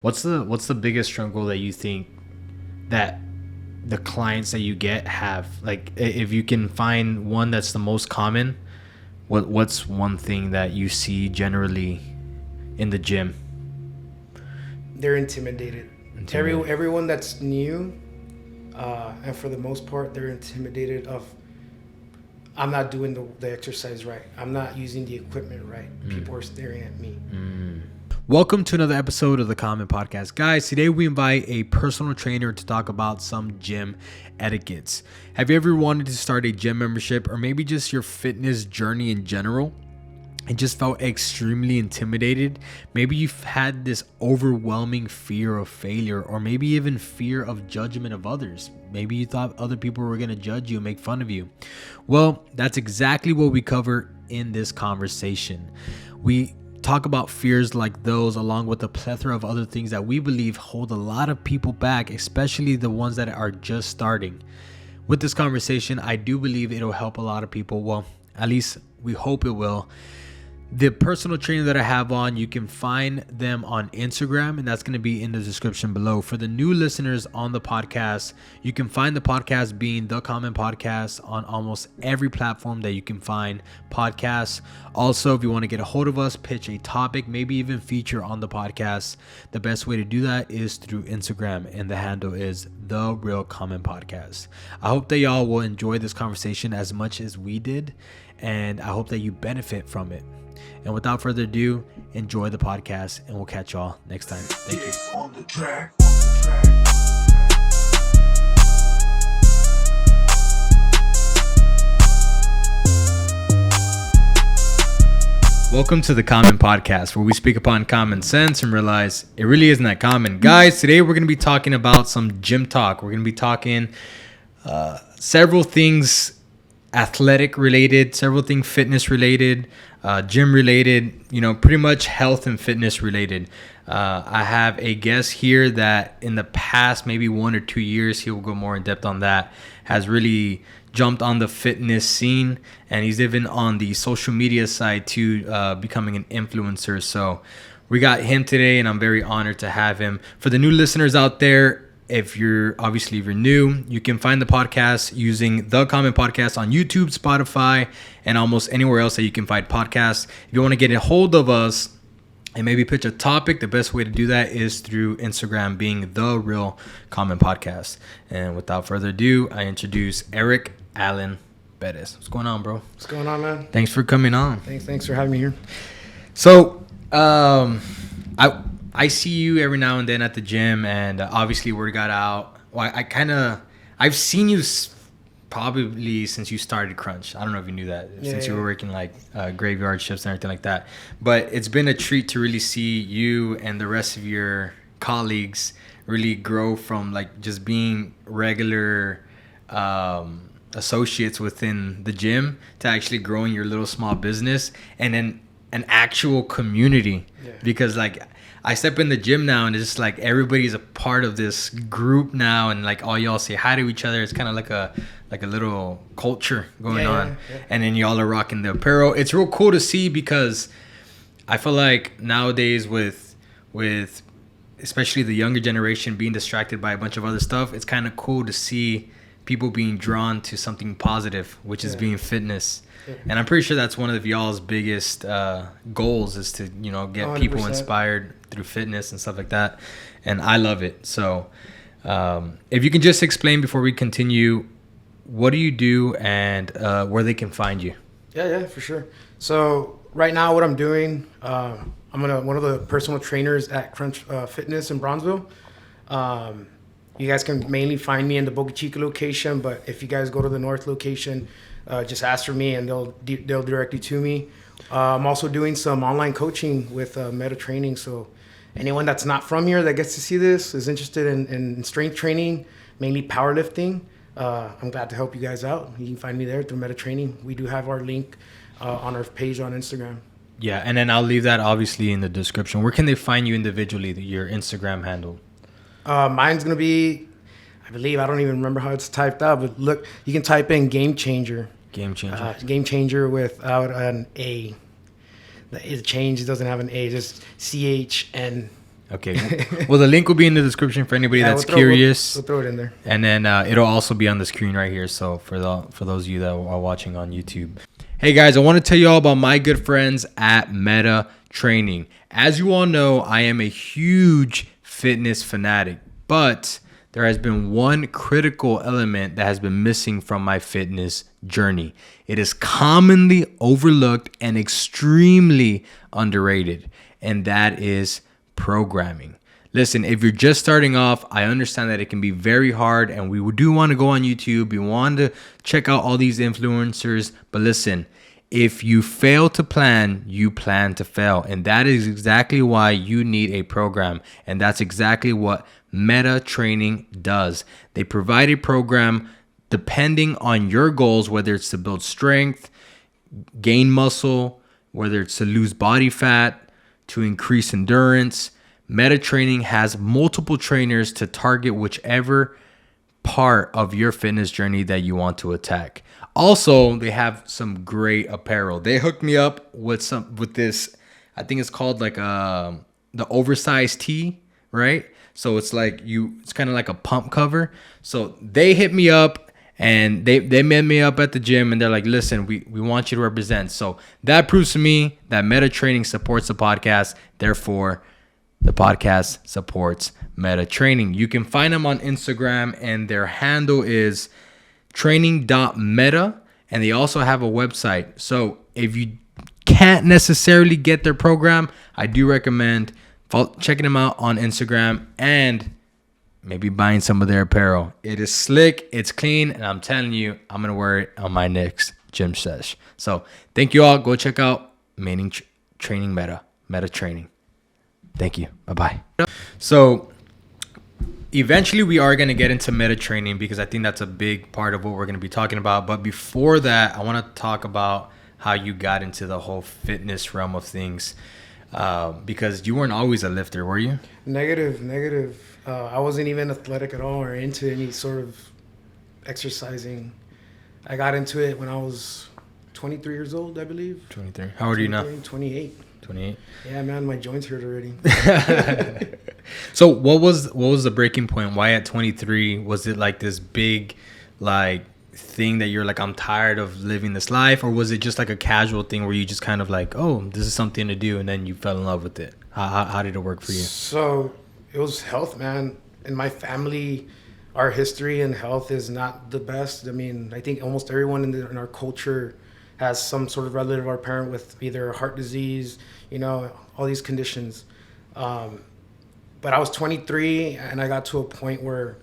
What's the biggest struggle that you think that the clients that you get have? Like, if you can find one that's the most common, what's one thing that you see generally in the gym? They're intimidated. Everyone that's new, and for the most part, they're intimidated of, I'm not doing the exercise right. I'm not using the equipment right. People are staring at me. Welcome to another episode of the Common Podcast. Guys, today we invite a personal trainer to talk about some gym etiquettes. Have you ever wanted to start a gym membership or maybe just your fitness journey in general and just felt extremely intimidated? Maybe you've had this overwhelming fear of failure or maybe even fear of judgment of others. Maybe you thought other people were going to judge you and make fun of you. Well, that's exactly what we cover in this conversation. We talk about fears like those along with a plethora of other things that we believe hold a lot of people back, especially the ones that are just starting. With this conversation, I do believe it'll help a lot of people. Well, at least we hope it will. The personal trainer that I have on, you can find them on Instagram, and that's going to be in the description below. For the new listeners on the podcast, you can find the podcast being The Common Podcast on almost every platform that you can find podcasts. Also, if you want to get a hold of us, pitch a topic, maybe even feature on the podcast, the best way to do that is through Instagram, and the handle is The Real Common Podcast. I hope that y'all will enjoy this conversation as much as we did, and I hope that you benefit from it. And without further ado, enjoy the podcast, and we'll catch y'all next time. Thank you. On the track. Welcome to the Common Podcast, where we speak upon common sense and realize it really isn't that common. Guys, today we're going to be talking about some gym talk. We're going to be talking several things athletic related, several things fitness related, gym related, pretty much health and fitness related. I have a guest here that in the past maybe 1 or 2 years, he will go more in depth on that, has really jumped on the fitness scene, and he's even on the social media side too, becoming an influencer. So we got him today, and I'm very honored to have him. For the new listeners out there, if you're new, you can find the podcast using The Common Podcast on YouTube, Spotify, and almost anywhere else that you can find podcasts. If you want to get a hold of us and maybe pitch a topic, the best way to do that is through Instagram, being The Real Common Podcast. And without further ado, I introduce Eric Allen Bettis. What's going on, bro? What's going on, man? Thanks for coming on. Thanks for having me here. So, I see you every now and then at the gym, and obviously word got out. Well, I've seen you probably since you started Crunch. I don't know if you knew that, since you were working like graveyard shifts and everything like that. But it's been a treat to really see you and the rest of your colleagues really grow from like just being regular associates within the gym to actually growing your little small business and then an actual community. Yeah. Because like, I step in the gym now and it's just like everybody's a part of this group now, and like all y'all say hi to each other. It's kind of like a little culture going on. Yeah. And then y'all are rocking the apparel. It's real cool to see, because I feel like nowadays with especially the younger generation being distracted by a bunch of other stuff, it's kind of cool to see people being drawn to something positive, which is being fitness. And I'm pretty sure that's one of y'all's biggest goals, is to get 100%. People inspired through fitness and stuff like that. And I love it. So if you can just explain before we continue, what do you do and where they can find you? Yeah, for sure. So right now what I'm doing, I'm one of the personal trainers at Crunch Fitness in Bronzeville. You guys can mainly find me in the Boca Chica location, but if you guys go to the North location, just ask for me and they'll direct you to me. I'm also doing some online coaching with Meta Training. So anyone that's not from here that gets to see this is interested in strength training, mainly powerlifting. I'm glad to help you guys out. You can find me there through Meta Training. We do have our link on our page on Instagram. Yeah, and then I'll leave that obviously in the description. Where can they find you individually, your Instagram handle? Mine's going to be, I believe, I don't even remember how it's typed out, but look, you can type in Game Changer. Game Changer. Game Changer without an A. The change doesn't have an A, just CHN Okay. Well, the link will be in the description for anybody that's curious. We'll throw it in there. And then it'll also be on the screen right here. So for those of you that are watching on YouTube. Hey guys, I want to tell you all about my good friends at Meta Training. As you all know, I am a huge fitness fanatic, but there has been one critical element that has been missing from my fitness journey. It is commonly overlooked and extremely underrated, and that is programming. Listen, if you're just starting off, I understand that it can be very hard, and we do want to go on YouTube. We want to check out all these influencers, but listen, if you fail to plan, you plan to fail. And that is exactly why you need a program. And that's exactly what Meta Training does. They provide a program depending on your goals, whether it's to build strength, gain muscle, whether it's to lose body fat, to increase endurance. Meta Training has multiple trainers to target whichever part of your fitness journey that you want to attack. Also, they have some great apparel. They hooked me up with this, I think it's called like the oversized tee, right? So it's like it's kind of like a pump cover. So they hit me up and they met me up at the gym and they're like, listen, we want you to represent. So that proves to me that Meta Training supports the podcast. Therefore, the podcast supports Meta Training. You can find them on Instagram and their handle is training.meta, and they also have a website. So if you can't necessarily get their program, I do recommend checking them out on Instagram and maybe buying some of their apparel. It is slick, it's clean, and I'm telling you, I'm going to wear it on my next gym sesh. So thank you all. Go check out Training Meta Training. Thank you. Bye-bye. So eventually we are going to get into Meta Training because I think that's a big part of what we're going to be talking about. But before that, I want to talk about how you got into the whole fitness realm of things. Because you weren't always a lifter, were you? Negative. I wasn't even athletic at all or into any sort of exercising. I got into it when I was 23 years old, I believe. 23. How old are you now? 28. 28. Yeah, man, my joints hurt already. So what was the breaking point? Why at 23? Was it like this big like thing that you're like, I'm tired of living this life, or was it just like a casual thing where you just kind of like, oh, this is something to do, and then you fell in love with it? How did it work for you? So it was health, man. In my family, our history in health is not the best. I mean, I think almost everyone in our culture has some sort of relative or parent with either heart disease, all these conditions. But I was 23 and I got to a point where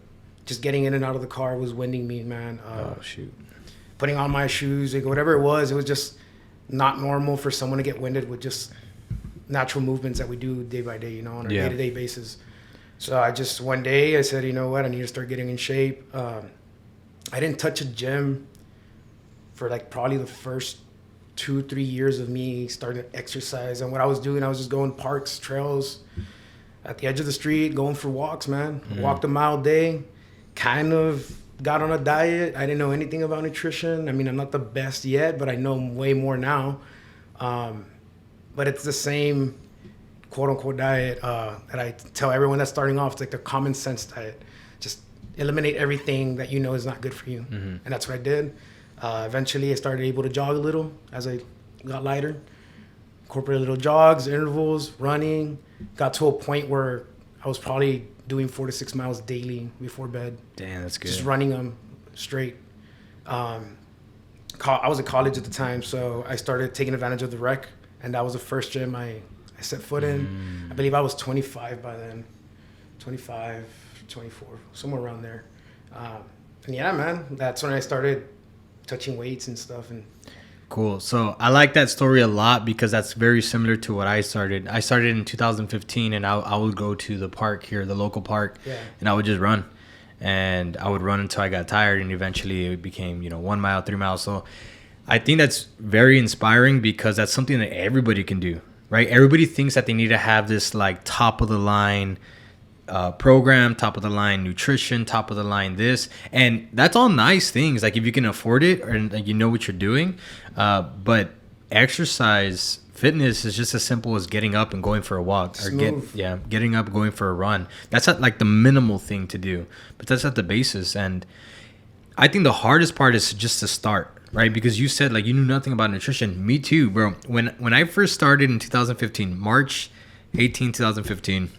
just getting in and out of the car was winding me, man. Oh, shoot. Putting on my shoes, like whatever it was just not normal for someone to get winded with just natural movements that we do day by day, on a day-to-day basis. So one day I said, you know what, I need to start getting in shape. I didn't touch a gym for like probably the first 2-3 years of me starting to exercise. And what I was doing, I was just going parks, trails, at the edge of the street, going for walks, man. Walked a mile a day, kind of got on a diet. I didn't know anything about nutrition. I mean, I'm not the best yet, but I know way more now. But it's the same quote unquote diet that I tell everyone that's starting off. It's like the common sense diet. Just eliminate everything that is not good for you. And that's what I did. Eventually, I started able to jog a little as I got lighter. Incorporated little jogs, intervals, running. Got to a point where I was probably doing 4 to 6 miles daily before bed. Damn, that's good. Just running them straight. I was at college at the time, so I started taking advantage of the rec, and that was the first gym I set foot in. I believe I was 25 by then. 25, 24, somewhere around there. And yeah, man, that's when I started touching weights and stuff. And cool. So I like that story a lot because that's very similar to what I started. I started in 2015, and I would go to the park here, the local park, and I would just run. And I would run until I got tired, and eventually it became, 1 mile, 3 miles. So I think that's very inspiring because that's something that everybody can do, right? Everybody thinks that they need to have this like top of the line program, top of the line nutrition, top of the line this, and that's all nice things, like if you can afford it and you know what you're doing, but exercise fitness is just as simple as getting up and going for a walk, getting up, going for a run. That's at like the minimal thing to do, but that's at the basis. And I think the hardest part is just to start, right? Because you said like you knew nothing about nutrition. Me too, bro. When I first started in 2015, March 18, 2015,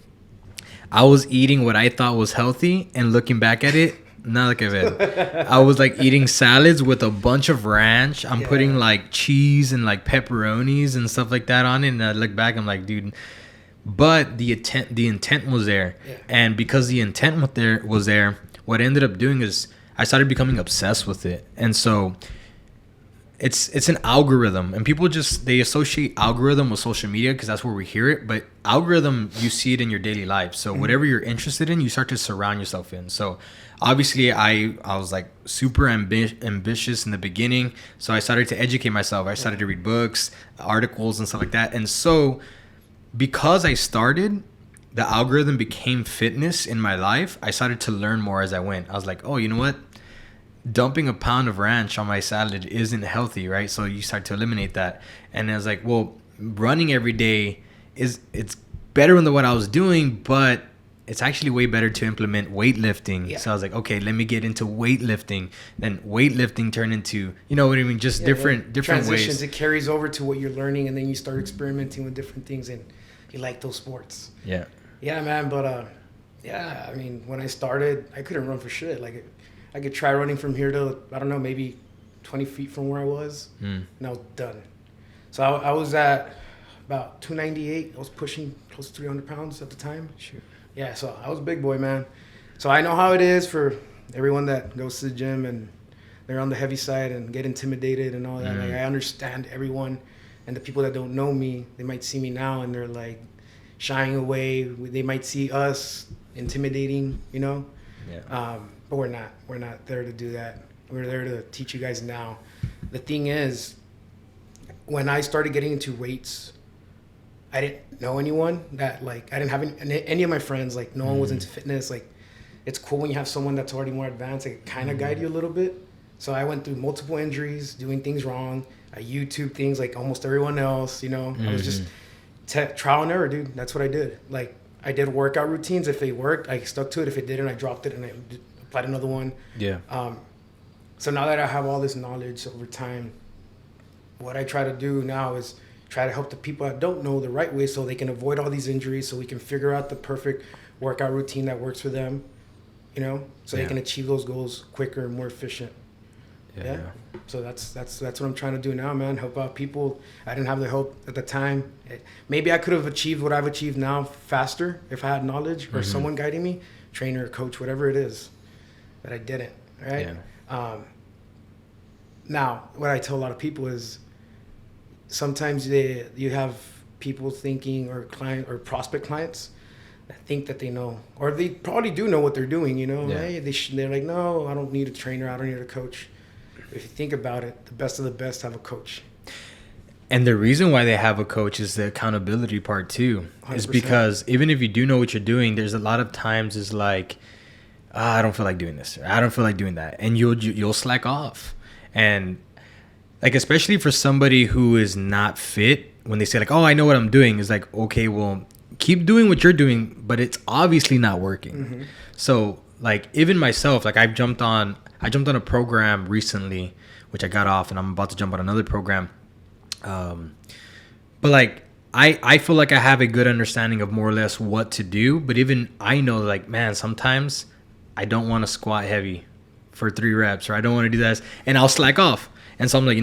I was eating what I thought was healthy, and looking back at it, nada que ver. I was like eating salads with a bunch of ranch. I'm putting like cheese and like pepperonis and stuff like that on it. And I look back, I'm like, dude. But the intent was there, and because the intent was there, what I ended up doing is I started becoming obsessed with it. And so it's an algorithm, and people they associate algorithm with social media because that's where we hear it. But algorithm, you see it in your daily life. So whatever you're interested in, you start to surround yourself in. So obviously I was like super ambitious in the beginning. So I started to educate myself. I started to read books, articles and stuff like that. And so because I started, the algorithm became fitness in my life. I started to learn more as I went. I was like, oh, you know what? Dumping a pound of ranch on my salad isn't healthy, right? So you start to eliminate that. And I was like, well, running every day it's better than what I was doing, but it's actually way better to implement weightlifting. Yeah. So I was like, okay, let me get into weightlifting. Then weightlifting turned into, you know what I mean? Just different transitions. ways. It carries over to what you're learning, and then you start experimenting with different things, and you like those sports. Yeah. Yeah, man. But I mean, when I started, I couldn't run for shit. Like I could try running from here to, I don't know, maybe 20 feet from where I was, and I was done. So I was at about 298. I was pushing close to 300 pounds at the time. Sure. Yeah, so I was a big boy, man. So I know how it is for everyone that goes to the gym and they're on the heavy side and get intimidated and all that. Like, I understand everyone, and the people that don't know me, they might see me now and they're like shying away. They might see us intimidating, you know? Yeah. But we're not. We're not there to do that. We're there to teach you guys now. The thing is, when I started getting into weights, I didn't know anyone that, like, I didn't have any of my friends, like, no one was into fitness. Like, it's cool when you have someone that's already more advanced, like, kind of guide you a little bit. So I went through multiple injuries, doing things wrong. I YouTube things like almost everyone else, you know. I was just trial and error, dude. That's what I did. Like, I did workout routines. If it worked, I stuck to it. If it didn't, I dropped it and I applied another one. Yeah. So now that I have all this knowledge over time, what I try to do now is try to help the people that don't know the right way so they can avoid all these injuries, so we can figure out the perfect workout routine that works for them, you know, so they can achieve those goals quicker and more efficient. Yeah. So that's what I'm trying to do now, man. Help out people. I didn't have the help at the time. Maybe I could have achieved what I've achieved now faster if I had knowledge or someone guiding me, trainer, coach, whatever it is, but I didn't, right? Yeah. Now, what I tell a lot of people is sometimes you have people thinking, or client or prospect clients that think that they know, or they probably do know what they're doing, you know. Hey, they're like, no, I don't need a trainer, I don't need a coach. If you think about it, the best of the best have a coach. And the reason why they have a coach is the accountability part too. 100%. Is because even if you do know what you're doing, there's a lot of times it's like, I don't feel like doing this, or I don't feel like doing that, and you'll slack off. And like, especially for somebody who is not fit, when they say like, oh, I know what I'm doing, it's like, okay, well, keep doing what you're doing, but it's obviously not working. So like, even myself, like I jumped on a program recently, which I got off, and I'm about to jump on another program. But like, I feel like I have a good understanding of more or less what to do. But even I know, like, man, sometimes I don't want to squat heavy for 3 reps, or I don't want to do that, and I'll slack off. And so I'm like,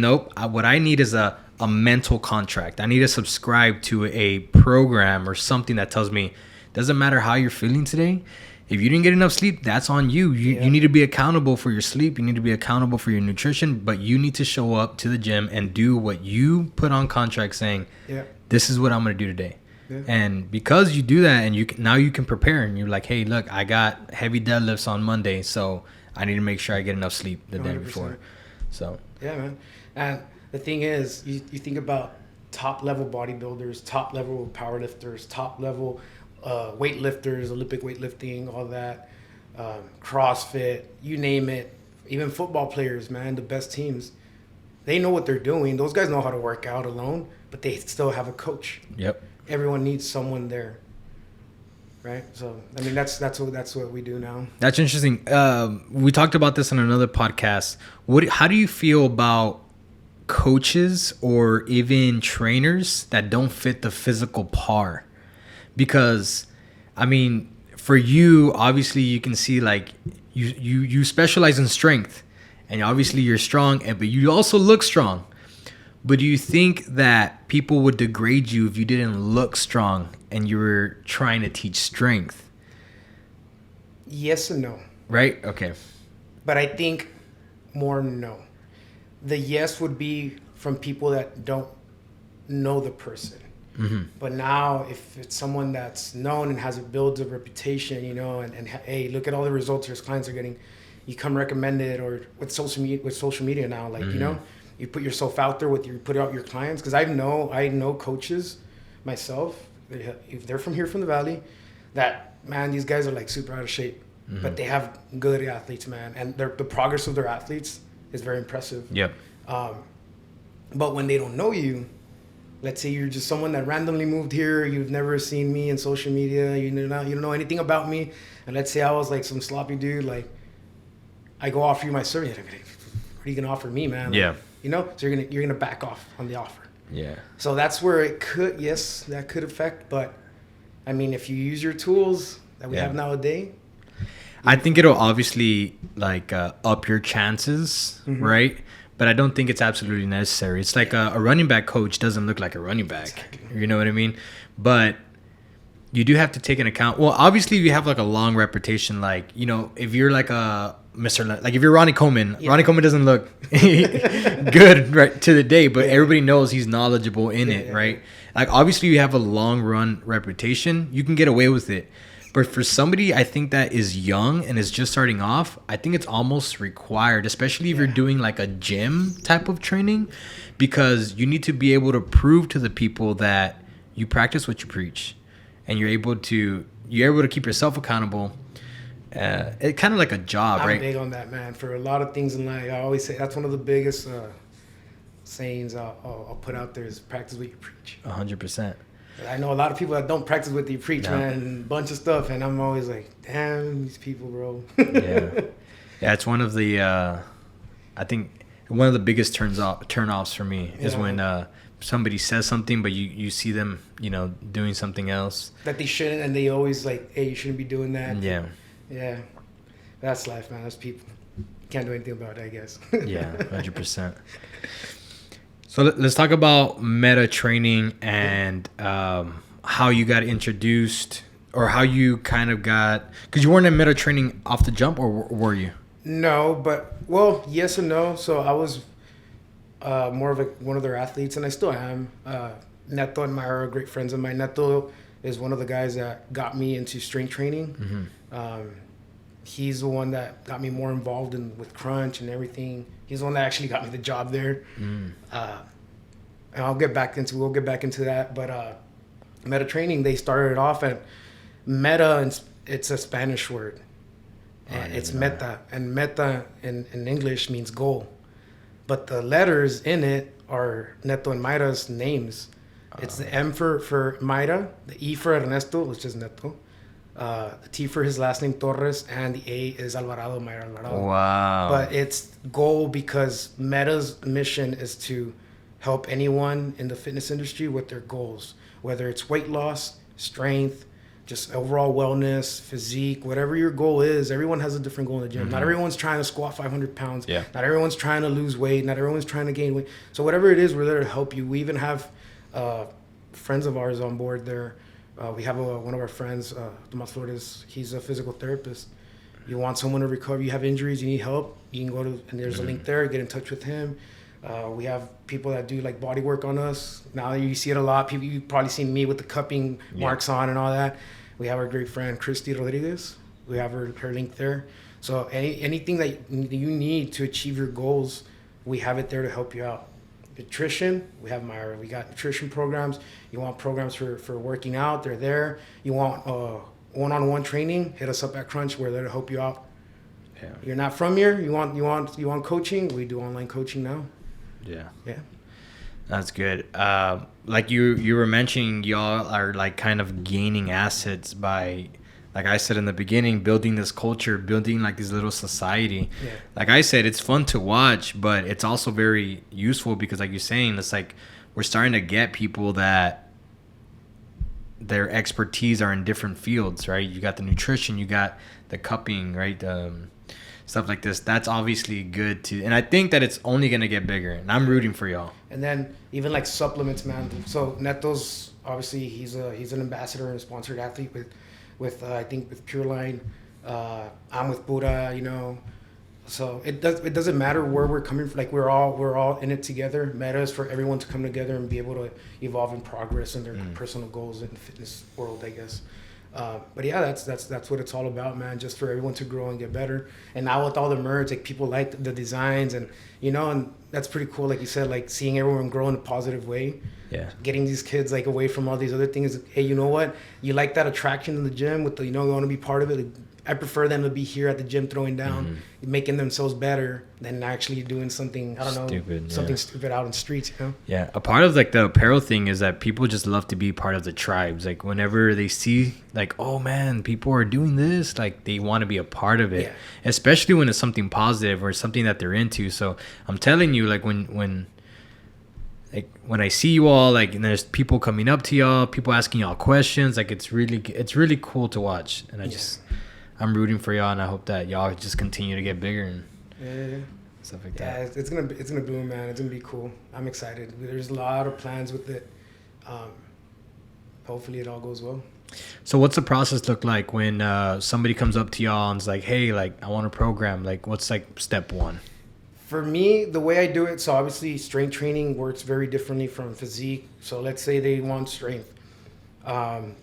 what I need is a mental contract. I need to subscribe to a program or something that tells me, doesn't matter how you're feeling today. If you didn't get enough sleep, that's on you. You need to be accountable for your sleep. You need to be accountable for your nutrition, but you need to show up to the gym and do what you put on contract saying, this is what I'm going to do today. Yeah. And because you do that, and now you can prepare, and you're like, hey, look, I got heavy deadlifts on Monday, so I need to make sure I get enough sleep the 100%. Day before. So yeah, man. And the thing is, you think about top level bodybuilders, top level powerlifters, top level weightlifters, Olympic weightlifting, all that, CrossFit, you name it, even football players, man, the best teams, They know what they're doing. Those guys know how to work out alone, but they still have a coach. Yep. Everyone needs someone there, right? So I mean, that's what we do now. That's interesting. We talked about this on another podcast. How do you feel about coaches or even trainers that don't fit the physical par? Because, I mean, for you, obviously, you can see like you specialize in strength, and obviously you're strong, but you also look strong. But do you think that people would degrade you if you didn't look strong and you were trying to teach strength? Yes and no. Right? Okay. But I think more no. The yes would be from people that don't know the person. Mm-hmm. But now if it's someone that's known and builds a reputation, you know, and hey, look at all the results his clients are getting, you come recommended, or with social media now, like, you know, you put yourself out there you put out your clients. Because I know coaches myself, if they're from here from the Valley, that, man, these guys are like super out of shape, but they have good athletes, man. And the progress of their athletes is very impressive. Yep. But when they don't know you, let's say you're just someone that randomly moved here, you've never seen me in social media, you don't know anything about me, and let's say I was like some sloppy dude, like I go offer you my service, what are you gonna offer me, man? Like, Yeah. you know, so you're gonna back off on the offer. Yeah. So that's where that could affect. But I mean, if you use your tools that we have nowadays, I think it'll obviously like up your chances, right? But I don't think it's absolutely necessary. It's like a running back coach doesn't look like a running back. Exactly. You know what I mean? But you do have to take into account. Well, obviously you have like a long reputation. Like, you know, if you're like a like if you're Ronnie Coleman, Ronnie Coleman doesn't look good right to the day, but everybody knows he's knowledgeable in it, right? Like obviously you have a long run reputation. You can get away with it. But for somebody, I think that is young and is just starting off, I think it's almost required, especially if you're doing like a gym type of training, because you need to be able to prove to the people that you practice what you preach, and you're able to keep yourself accountable. It's kind of like a job, right? I'm big on that, man. For a lot of things in life, I always say that's one of the biggest sayings I'll put out there is practice what you preach. 100%. I know a lot of people that don't practice what they preach, man, and a bunch of stuff, and I'm always like, damn, these people, bro. Yeah, it's one of the, I think, one of the biggest turn-offs for me is when somebody says something, but you see them, you know, doing something else. That they shouldn't, and they always like, hey, you shouldn't be doing that. Yeah. Yeah. That's life, man. That's people. Can't do anything about it, I guess. Yeah, 100%. So let's talk about meta training and how you got introduced, or how you kind of got, because you weren't in meta training off the jump, or were you? No, but, well, yes and no. So I was more of one of their athletes, and I still am. Neto and Myra are great friends of mine. Neto is one of the guys that got me into strength training. He's the one that got me more involved with crunch and everything. He's the one that actually got me the job there. And we'll get back into that. But meta training, they started it off at meta, and it's a Spanish word. And it's meta. And meta in English means goal. But the letters in it are Neto and Mayra's names. It's the M for Mayra, the E for Ernesto, which is Neto. The T for his last name, Torres, and the A is Alvarado, Mayra Alvarado. Wow. But it's goal because Meta's mission is to help anyone in the fitness industry with their goals, whether it's weight loss, strength, just overall wellness, physique, whatever your goal is. Everyone has a different goal in the gym. Not everyone's trying to squat 500 pounds. Yeah. Not everyone's trying to lose weight. Not everyone's trying to gain weight. So whatever it is, we're there to help you. We even have friends of ours on board there. We have one of our friends, Tomas Flores. He's a physical therapist. You want someone to recover, you have injuries, you need help, you can go to, and there's a link there, get in touch with him. We have people that do like body work on us. Now you see it a lot. People, you've probably seen me with the cupping marks on and all that. We have our great friend, Christy Rodriguez. We have her link there. So anything that you need to achieve your goals, we have it there to help you out. Nutrition, we have Myra. We got nutrition programs. You want programs for working out, they're there. You want one-on-one training, hit us up at Crunch. We're there to help you out. Yeah. You're not from here, you want coaching, we do online coaching now. Yeah. Yeah. That's good. Like you were mentioning, y'all are like kind of gaining assets by, like I said in the beginning, building this culture, building like this little society. Yeah. Like I said, it's fun to watch, but it's also very useful because, like you're saying, it's like we're starting to get people that their expertise are in different fields, right? You got the nutrition, you got the cupping, right? Stuff like this. That's obviously good too, and I think that it's only gonna get bigger. And I'm rooting for y'all. And then even like supplements, man. So Neto's obviously he's an ambassador and a sponsored athlete with I think with Pure Line. I'm with Buddha, you know. So it doesn't matter where we're coming from. Like we're all in it together. Meta is for everyone to come together and be able to evolve and progress in their personal goals in the fitness world, I guess. But yeah, that's what it's all about, man. Just for everyone to grow and get better. And now with all the merge, like people like the designs, and you know, and that's pretty cool. Like you said, like seeing everyone grow in a positive way. Yeah. Getting these kids like away from all these other things. Hey, you know what? You like that attraction in the gym with the, you know, you want to be part of it. Like, I prefer them to be here at the gym throwing down, making themselves better than actually doing something, I don't know, something stupid out in the streets, you know? Yeah. A part of like the apparel thing is that people just love to be part of the tribes. Like whenever they see like, oh man, people are doing this, like they want to be a part of it, especially when it's something positive or something that they're into. So I'm telling you, like when I see you all, like, and there's people coming up to y'all, people asking y'all questions, like it's really cool to watch. And I'm rooting for y'all, and I hope that y'all just continue to get bigger and stuff like that. Yeah, it's gonna boom, man. It's gonna be cool. I'm excited. There's a lot of plans with it. Hopefully, it all goes well. So, what's the process look like when somebody comes up to y'all and is like, "Hey, like, I want a program." Like, what's like step one? For me, the way I do it, so obviously, strength training works very differently from physique. So, let's say they want strength. I'll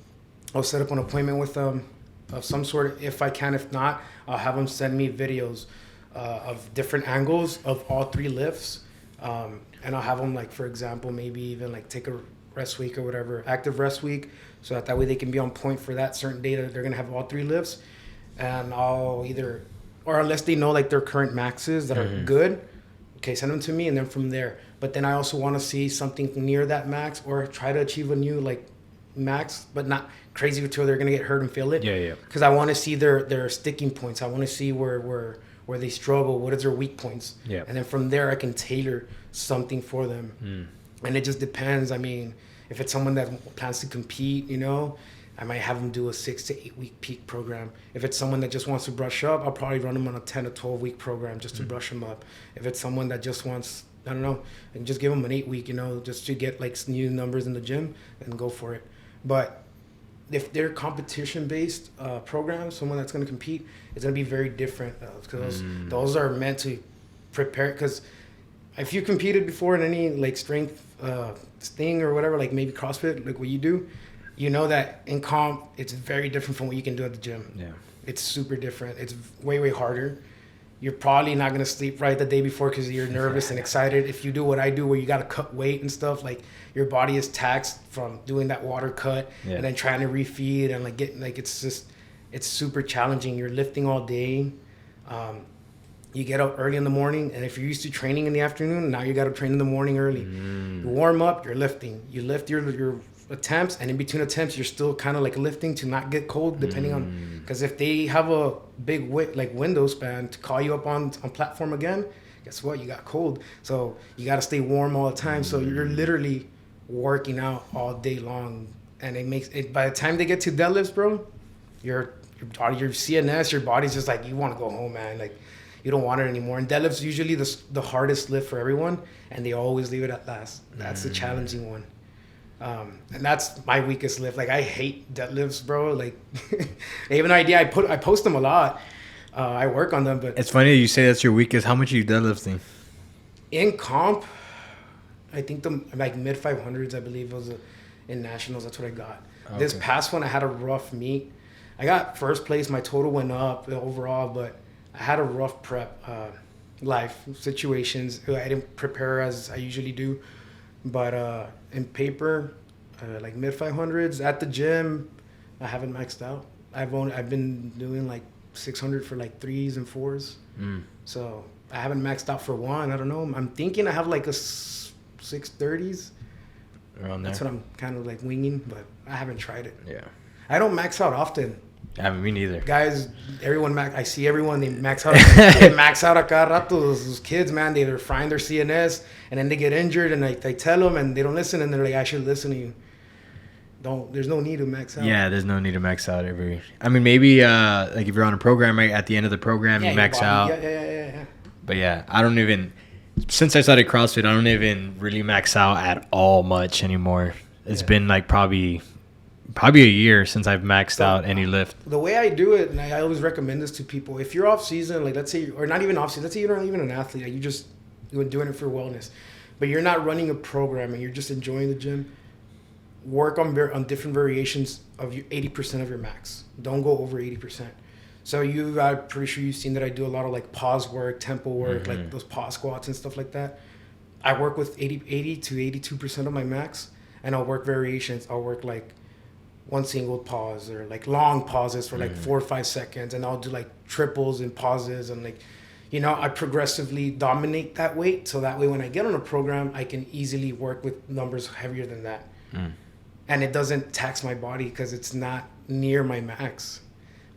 set up an appointment with them of some sort, if I can. If not, I'll have them send me videos of different angles of all 3 lifts, and I'll have them, like, for example, maybe even like take a rest week or whatever, active rest week, so that way they can be on point for that certain day that they're gonna have all 3 lifts. And I'll either, or unless they know like their current maxes that are good, okay, send them to me, and then from there. But then I also want to see something near that max, or try to achieve a new like max, but not crazy until they're gonna get hurt and feel it. Yeah. Because I want to see their sticking points. I want to see where they struggle. What is their weak points? Yeah. And then from there, I can tailor something for them. And it just depends. I mean, if it's someone that plans to compete, you know, I might have them do a 6 to 8 week peak program. If it's someone that just wants to brush up, I'll probably run them on a 10 to 12 week program just to brush them up. If it's someone that just wants, I don't know, and just give them an 8 week, you know, just to get like new numbers in the gym, and go for it. But if they're competition-based programs, someone that's going to compete, it's going to be very different, because those are meant to prepare. Because if you competed before in any like strength thing or whatever, like maybe CrossFit, like what you do, you know that in comp, it's very different from what you can do at the gym. Yeah. It's super different. It's way, way harder. You're probably not going to sleep right the day before because you're nervous and excited. If you do what I do, where you got to cut weight and stuff, like your body is taxed from doing that water cut and then trying to refeed and like get, like, it's super challenging. You're lifting all day. You get up early in the morning, and if you're used to training in the afternoon, now you got to train in the morning early. You warm up, you're lifting. You lift your attempts, and in between attempts, you're still kind of like lifting to not get cold, depending on, because if they have a big like window span to call you up on platform again, guess what? You got cold. So you got to stay warm all the time. So you're literally working out all day long, and it makes it, by the time they get to deadlifts, bro, your body, your CNS, your body's just like, you want to go home, man. Like, you don't want it anymore. And deadlifts usually the hardest lift for everyone, and they always leave it at last. That's the challenging one. And that's my weakest lift. Like, I hate deadlifts, bro. Like, I have an idea. I post them a lot. I work on them, but It's funny that you say that's your weakest. How much are you deadlifting? in comp, I think the like mid 500s, I believe, was in nationals. That's what I got. Okay. This past one, I had a rough meet. I got first place. My total went up overall, but I had a rough prep life situations. I didn't prepare as I usually do. But in paper, like mid 500s at the gym, I haven't maxed out. I've been doing like 600 for like 3s and 4s. So I haven't maxed out for one. I don't know. I'm thinking I have like a 630s. Around there. That's what I'm kind of like winging, but I haven't tried it. Yeah. I don't max out often. I mean, me neither. Guys, I see everyone, they max out. They max out a cada rato. Those kids, man, they're frying their CNS, and then they get injured, and they tell them, and they don't listen, and they're like, I should listen to you. There's no need to max out. Yeah, there's no need to max out I mean, maybe like if you're on a program, right, at the end of the program, you max out. Yeah. But yeah, I don't even, since I started CrossFit, I don't even really max out at all much anymore. It's been like probably a year since I've maxed out any lift. The way I do it, and I always recommend this to people, if you're off season, like let's say, or not even off season, let's say you're not even an athlete, like you're doing it for wellness, but you're not running a program and you're just enjoying the gym, work on different variations of your 80% of your max. Don't go over 80%. So I'm pretty sure you've seen that I do a lot of like pause work, tempo work, like those pause squats and stuff like that. I work with 80 to 82% of my max, and I'll work variations. I'll work like one single pause or like long pauses for like 4 or 5 seconds, and I'll do like triples and pauses, and like, I progressively dominate that weight, so that way when I get on a program, I can easily work with numbers heavier than that. And it doesn't tax my body because it's not near my max.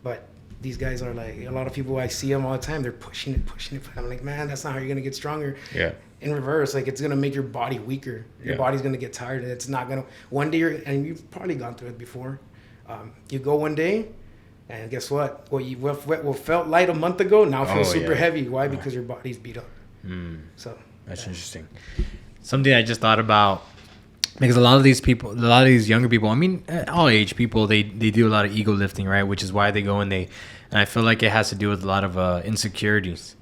But these guys are like, a lot of people, I see them all the time, they're pushing it. I'm like, man, that's not how you're going to get stronger. Yeah. In reverse, like, it's going to make your body weaker. Your body's going to get tired, and it's not going to, one day and you've probably gone through it before. You go one day, and guess what? What felt light a month ago now feels super heavy. Why? Because your body's beat up. So that's interesting. Something I just thought about, because a lot of these younger people, I mean, all age people, they do a lot of ego lifting, right? Which is why they go and I feel like it has to do with a lot of insecurities.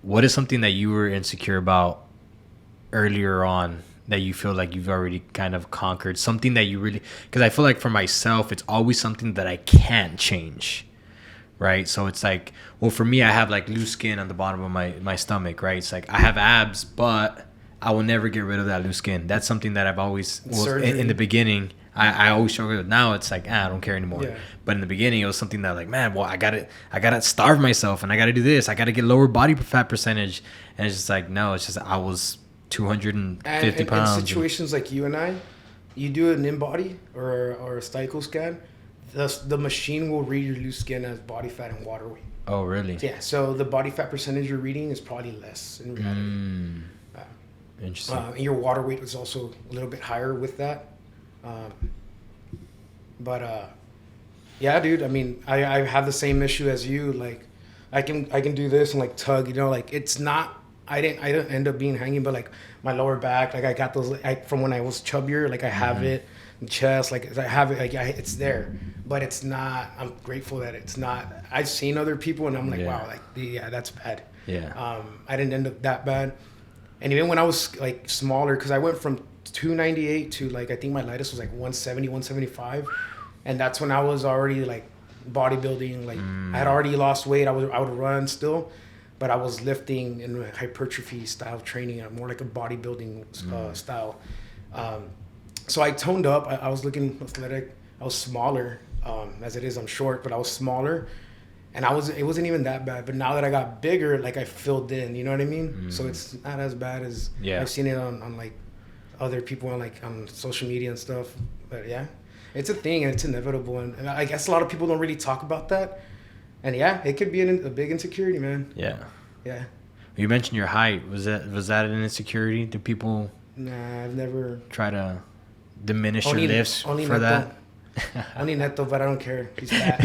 What is something that you were insecure about earlier on that you feel like you've already kind of conquered? Something that you really, because I feel like for myself, it's always something that I can't change, right? So it's like, well, for me, I have like loose skin on the bottom of my stomach, right? It's like I have abs, but I will never get rid of that loose skin. That's something that I've always, in the beginning, I always struggled with. Now it's like, I don't care anymore. Yeah. But in the beginning, it was something that like, man, well, I gotta starve myself, and I gotta do this. I gotta get lower body fat percentage. And it's just like, no, it's just, I was 250 pounds. In situations like you and I, you do an in-body or a cycle scan, the machine will read your loose skin as body fat and water weight. Oh, really? Yeah. So the body fat percentage you're reading is probably less in reality. Interesting. And your water weight was also a little bit higher with that. Yeah, dude, I mean, I have the same issue as you. Like, I can do this and like tug, like it's not, I didn't end up being hanging, but like my lower back, like I got those, from when I was chubbier, like I have it, and chest, like I have it, like it's there, but it's not, I'm grateful that it's not. I've seen other people and I'm like, wow, like, yeah, that's bad. Yeah. I didn't end up that bad. And even when I was like smaller, because I went from 298 to like, I think my lightest was like 170, 175. And that's when I was already like bodybuilding. Like I had already lost weight. I would run still, but I was lifting in hypertrophy style training, more like a bodybuilding style. So I toned up. I was looking athletic. I was smaller, as it is. I'm short, but I was smaller. And it wasn't even that bad. But now that I got bigger, like I filled in, you know what I mean? So it's not as bad as I've seen it on like other people on social media and stuff. But yeah, it's a thing and it's inevitable. And I guess a lot of people don't really talk about that. And yeah, it could be a big insecurity, man. Yeah. Yeah. You mentioned your height. Was that an insecurity? Do people Nah, I've never try to diminish your lifts for that? Only Neto, but I don't care. He's fat.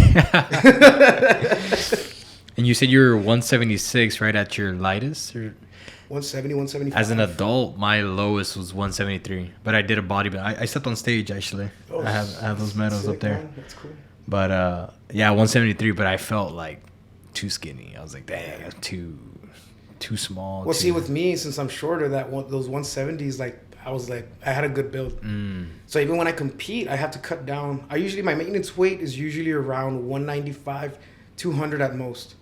And you said you were 176 right at your lightest? Or? 170, 175. As an adult, my lowest was 173. But I did a bodybuilding. I stepped on stage, actually. Oh, I have those medals sick, up there. Man. That's cool. But, yeah, 173. But I felt like too skinny. I was like, dang, I'm too small. Well, see, with me, since I'm shorter, those 170s, like, I had a good build. So even when I compete, I have to cut down. My maintenance weight is usually around 195, 200 at most.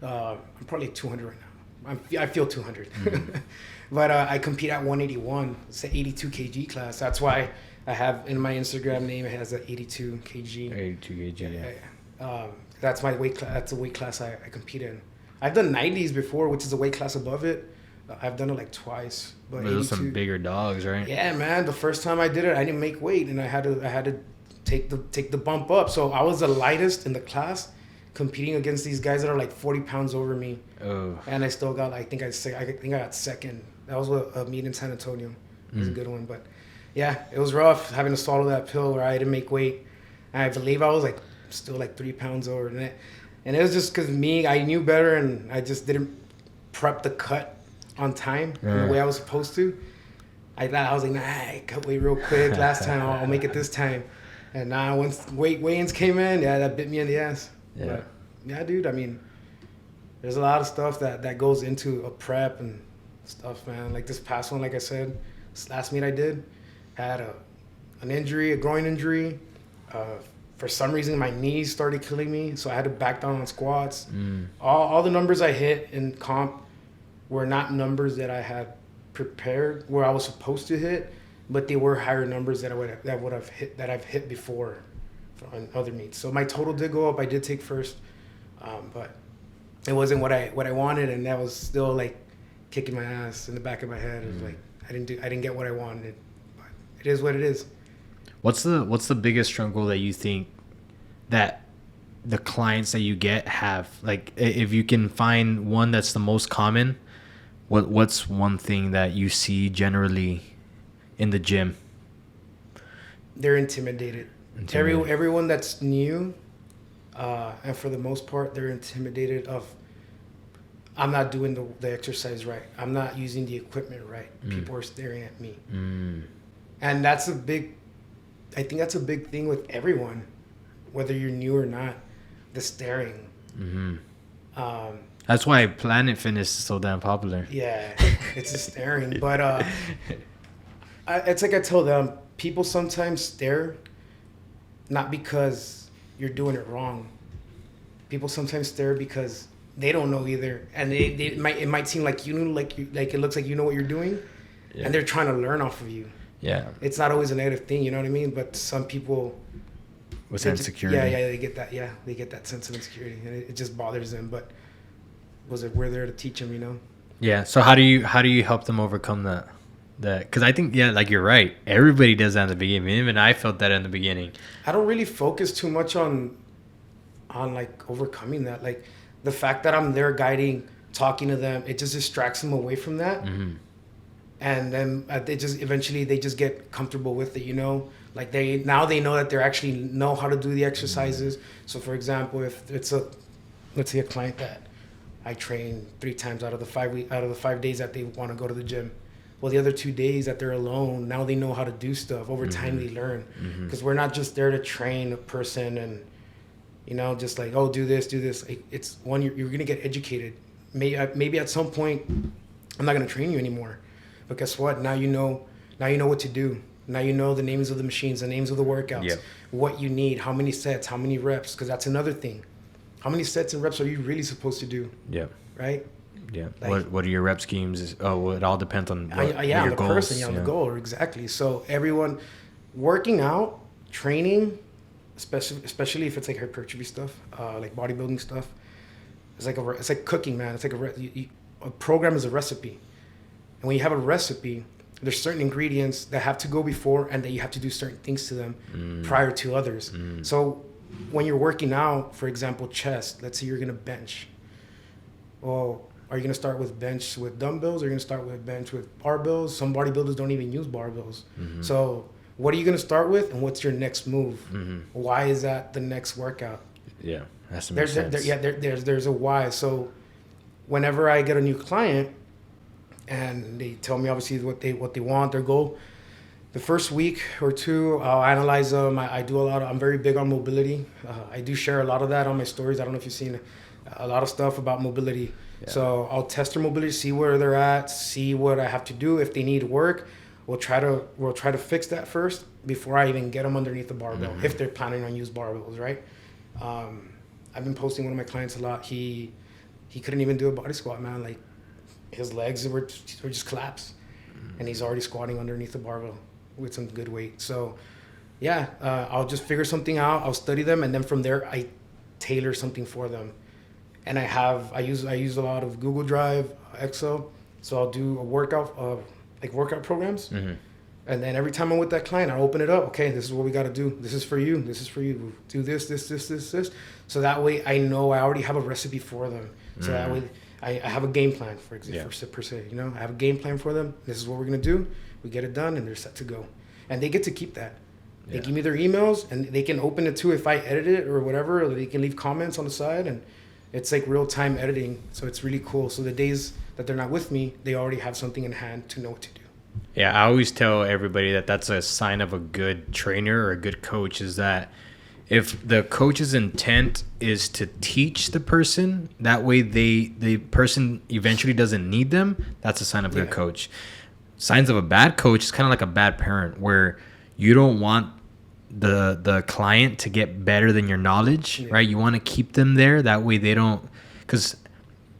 I'm probably 200 right now. I feel 200. But I compete at 181. It's an 82 kg class. That's why I have in my Instagram name, it has an 82 kg. 82 kg, yeah. That's my weight class. That's the weight class I compete in. I've done 90s before, which is a weight class above it. I've done it like twice. But those are some bigger dogs, right? Yeah, man. The first time I did it, I didn't make weight, and I had to take the bump up. So I was the lightest in the class, competing against these guys that are like 40 pounds over me. Oh. And I still got, I think I got second. That was a meet in San Antonio. It was a good one, but yeah, it was rough having to swallow that pill where I didn't make weight. And I believe I was like still like 3 pounds over, and it was just because I knew better, and I just didn't prep the cut on time the way I was supposed to. I was like, nah, I cut weight real quick last time. I'll make it this time. And now once weigh-ins came in, yeah, that bit me in the ass. Yeah. But, yeah, dude. I mean, there's a lot of stuff that goes into a prep and stuff, man. Like this past one, like I said, this last meet I did, had an injury, a groin injury. For some reason, my knees started killing me, so I had to back down on squats. All the numbers I hit in comp were not numbers that I had prepared where I was supposed to hit, but they were higher numbers that I've hit before on other meets. So my total did go up. I did take first, but it wasn't what I wanted, and that was still like kicking my ass in the back of my head. It was like I didn't get what I wanted, but it is what it is. What's the biggest struggle that you think that the clients that you get have? Like, if you can find one that's the most common, what's one thing that you see generally in the gym? They're intimidated. Everyone that's new, and for the most part, they're intimidated of, I'm not doing the exercise right. I'm not using the equipment right. People are staring at me. And I think that's a big thing with everyone, whether you're new or not, the staring. That's why Planet Fitness is so damn popular. Yeah, it's the staring. But it's like I tell them, people sometimes stare not because you're doing it wrong. People sometimes stare because they don't know either, and it might seem like it looks like you know what you're doing, and they're trying to learn off of you. Yeah, it's not always a negative thing, you know what I mean? But some people with insecurity, they get that, they get that sense of insecurity, and it just bothers them. But we're there to teach them, you know? Yeah. So how do you help them overcome that? Because I think, like you're right. Everybody does that in the beginning. Even I felt that in the beginning. I don't really focus too much on like overcoming that. Like the fact that I'm there guiding, talking to them, it just distracts them away from that. And then they just get comfortable with it, you know? Like they know that they actually know how to do the exercises. So for example, if it's let's say a client that I train 3 times out of the 5 days that they want to go to the gym. Well, the other 2 days that they're alone, now they know how to do stuff. Over time, they learn. Because we're not just there to train a person and, you know, just like, oh, do this. It's one, you're going to get educated. Maybe at some point, I'm not going to train you anymore. But guess what? Now you know what to do. Now you know the names of the machines, the names of the workouts, what you need, how many sets, how many reps. Because that's another thing. How many sets and reps are you really supposed to do? Yeah. Right? Yeah. Like, what are your rep schemes? It all depends on on the goals, person, on the goal, exactly. So everyone working out, training, especially if it's like hypertrophy stuff, like bodybuilding stuff, it's like cooking, man. It's like a program is a recipe, and when you have a recipe, there's certain ingredients that have to go before, and that you have to do certain things to them prior to others. So when you're working out, for example, chest, let's say you're gonna bench. Well, are you going to start with bench with dumbbells, or are you going to start with bench with barbells? Some bodybuilders don't even use barbells. So what are you going to start with, and what's your next move? Why is that the next workout? Yeah, has to make sense. There's a why. So whenever I get a new client and they tell me obviously what they want, their goal, the first week or two, I'll analyze them. I'm very big on mobility. I do share a lot of that on my stories. I don't know if you've seen a lot of stuff about mobility. Yeah. So I'll test their mobility, see where they're at, see what I have to do. If they need work, we'll try to fix that first before I even get them underneath the barbell, if they're planning on use barbells, right? I've been posting one of my clients a lot. He couldn't even do a body squat, man. Like his legs were just collapsed, and he's already squatting underneath the barbell with some good weight. So yeah, I'll just figure something out. I'll study them, and then from there, tailor something for them. And I use a lot of Google Drive, Excel. So I'll do a workout programs. Mm-hmm. And then every time I'm with that client, I open it up. Okay, this is what we got to do. This is for you. This is for you. Do this. So that way I know I already have a recipe for them. So that way I have a game plan per se. You know, I have a game plan for them. This is what we're gonna do. We get it done, and they're set to go. And they get to keep that. They give me their emails, and they can open it too if I edit it or whatever. Or they can leave comments on the side, and it's like real time editing. So it's really cool. So the days that they're not with me, they already have something in hand to know what to do. Yeah, I always tell everybody that that's a sign of a good trainer or a good coach, is that if the coach's intent is to teach the person, that way the person eventually doesn't need them, that's a sign of a good coach. Signs of a bad coach is kind of like a bad parent, where you don't want the client to get better than your knowledge, right? You want to keep them there. That way they don't, because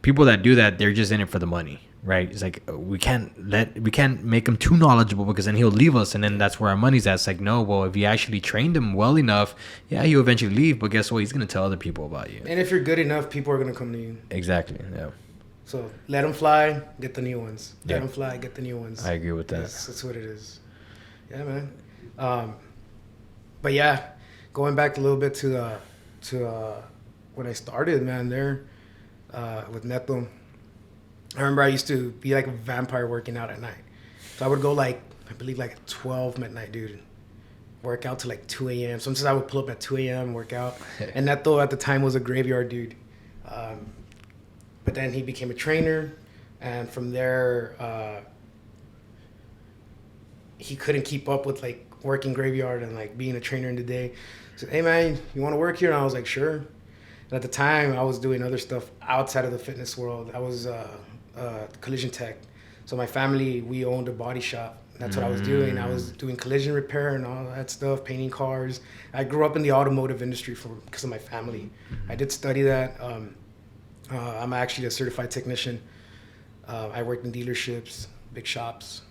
people that do that, they're just in it for the money. Right, it's like we can't make him too knowledgeable, because then he'll leave us, and then that's where our money's at. It's like, no, well, if you actually trained him well enough, he'll eventually leave. But guess what? He's gonna tell other people about you. And if you're good enough, people are gonna come to you. Exactly. Yeah. So let them fly, get the new ones. Let them fly, get the new ones. I agree with that. That's what it is. Yeah, man. But yeah, going back a little bit to when I started, man, there with Neto. I remember I used to be like a vampire working out at night. So I would go I believe at 12 midnight, dude. Work out till 2 a.m. Sometimes I would pull up at 2 a.m. work out. And Neto at the time was a graveyard dude. But then he became a trainer. And from there, he couldn't keep up with working graveyard and being a trainer in the day. He said, hey man, you want to work here? And I was like, sure. And at the time, I was doing other stuff outside of the fitness world. I was collision tech. So my family, we owned a body shop. That's what I was doing. I was doing collision repair and all that stuff, painting cars. I grew up in the automotive industry because of my family. I did study that. I'm actually a certified technician. I worked in dealerships, big shops.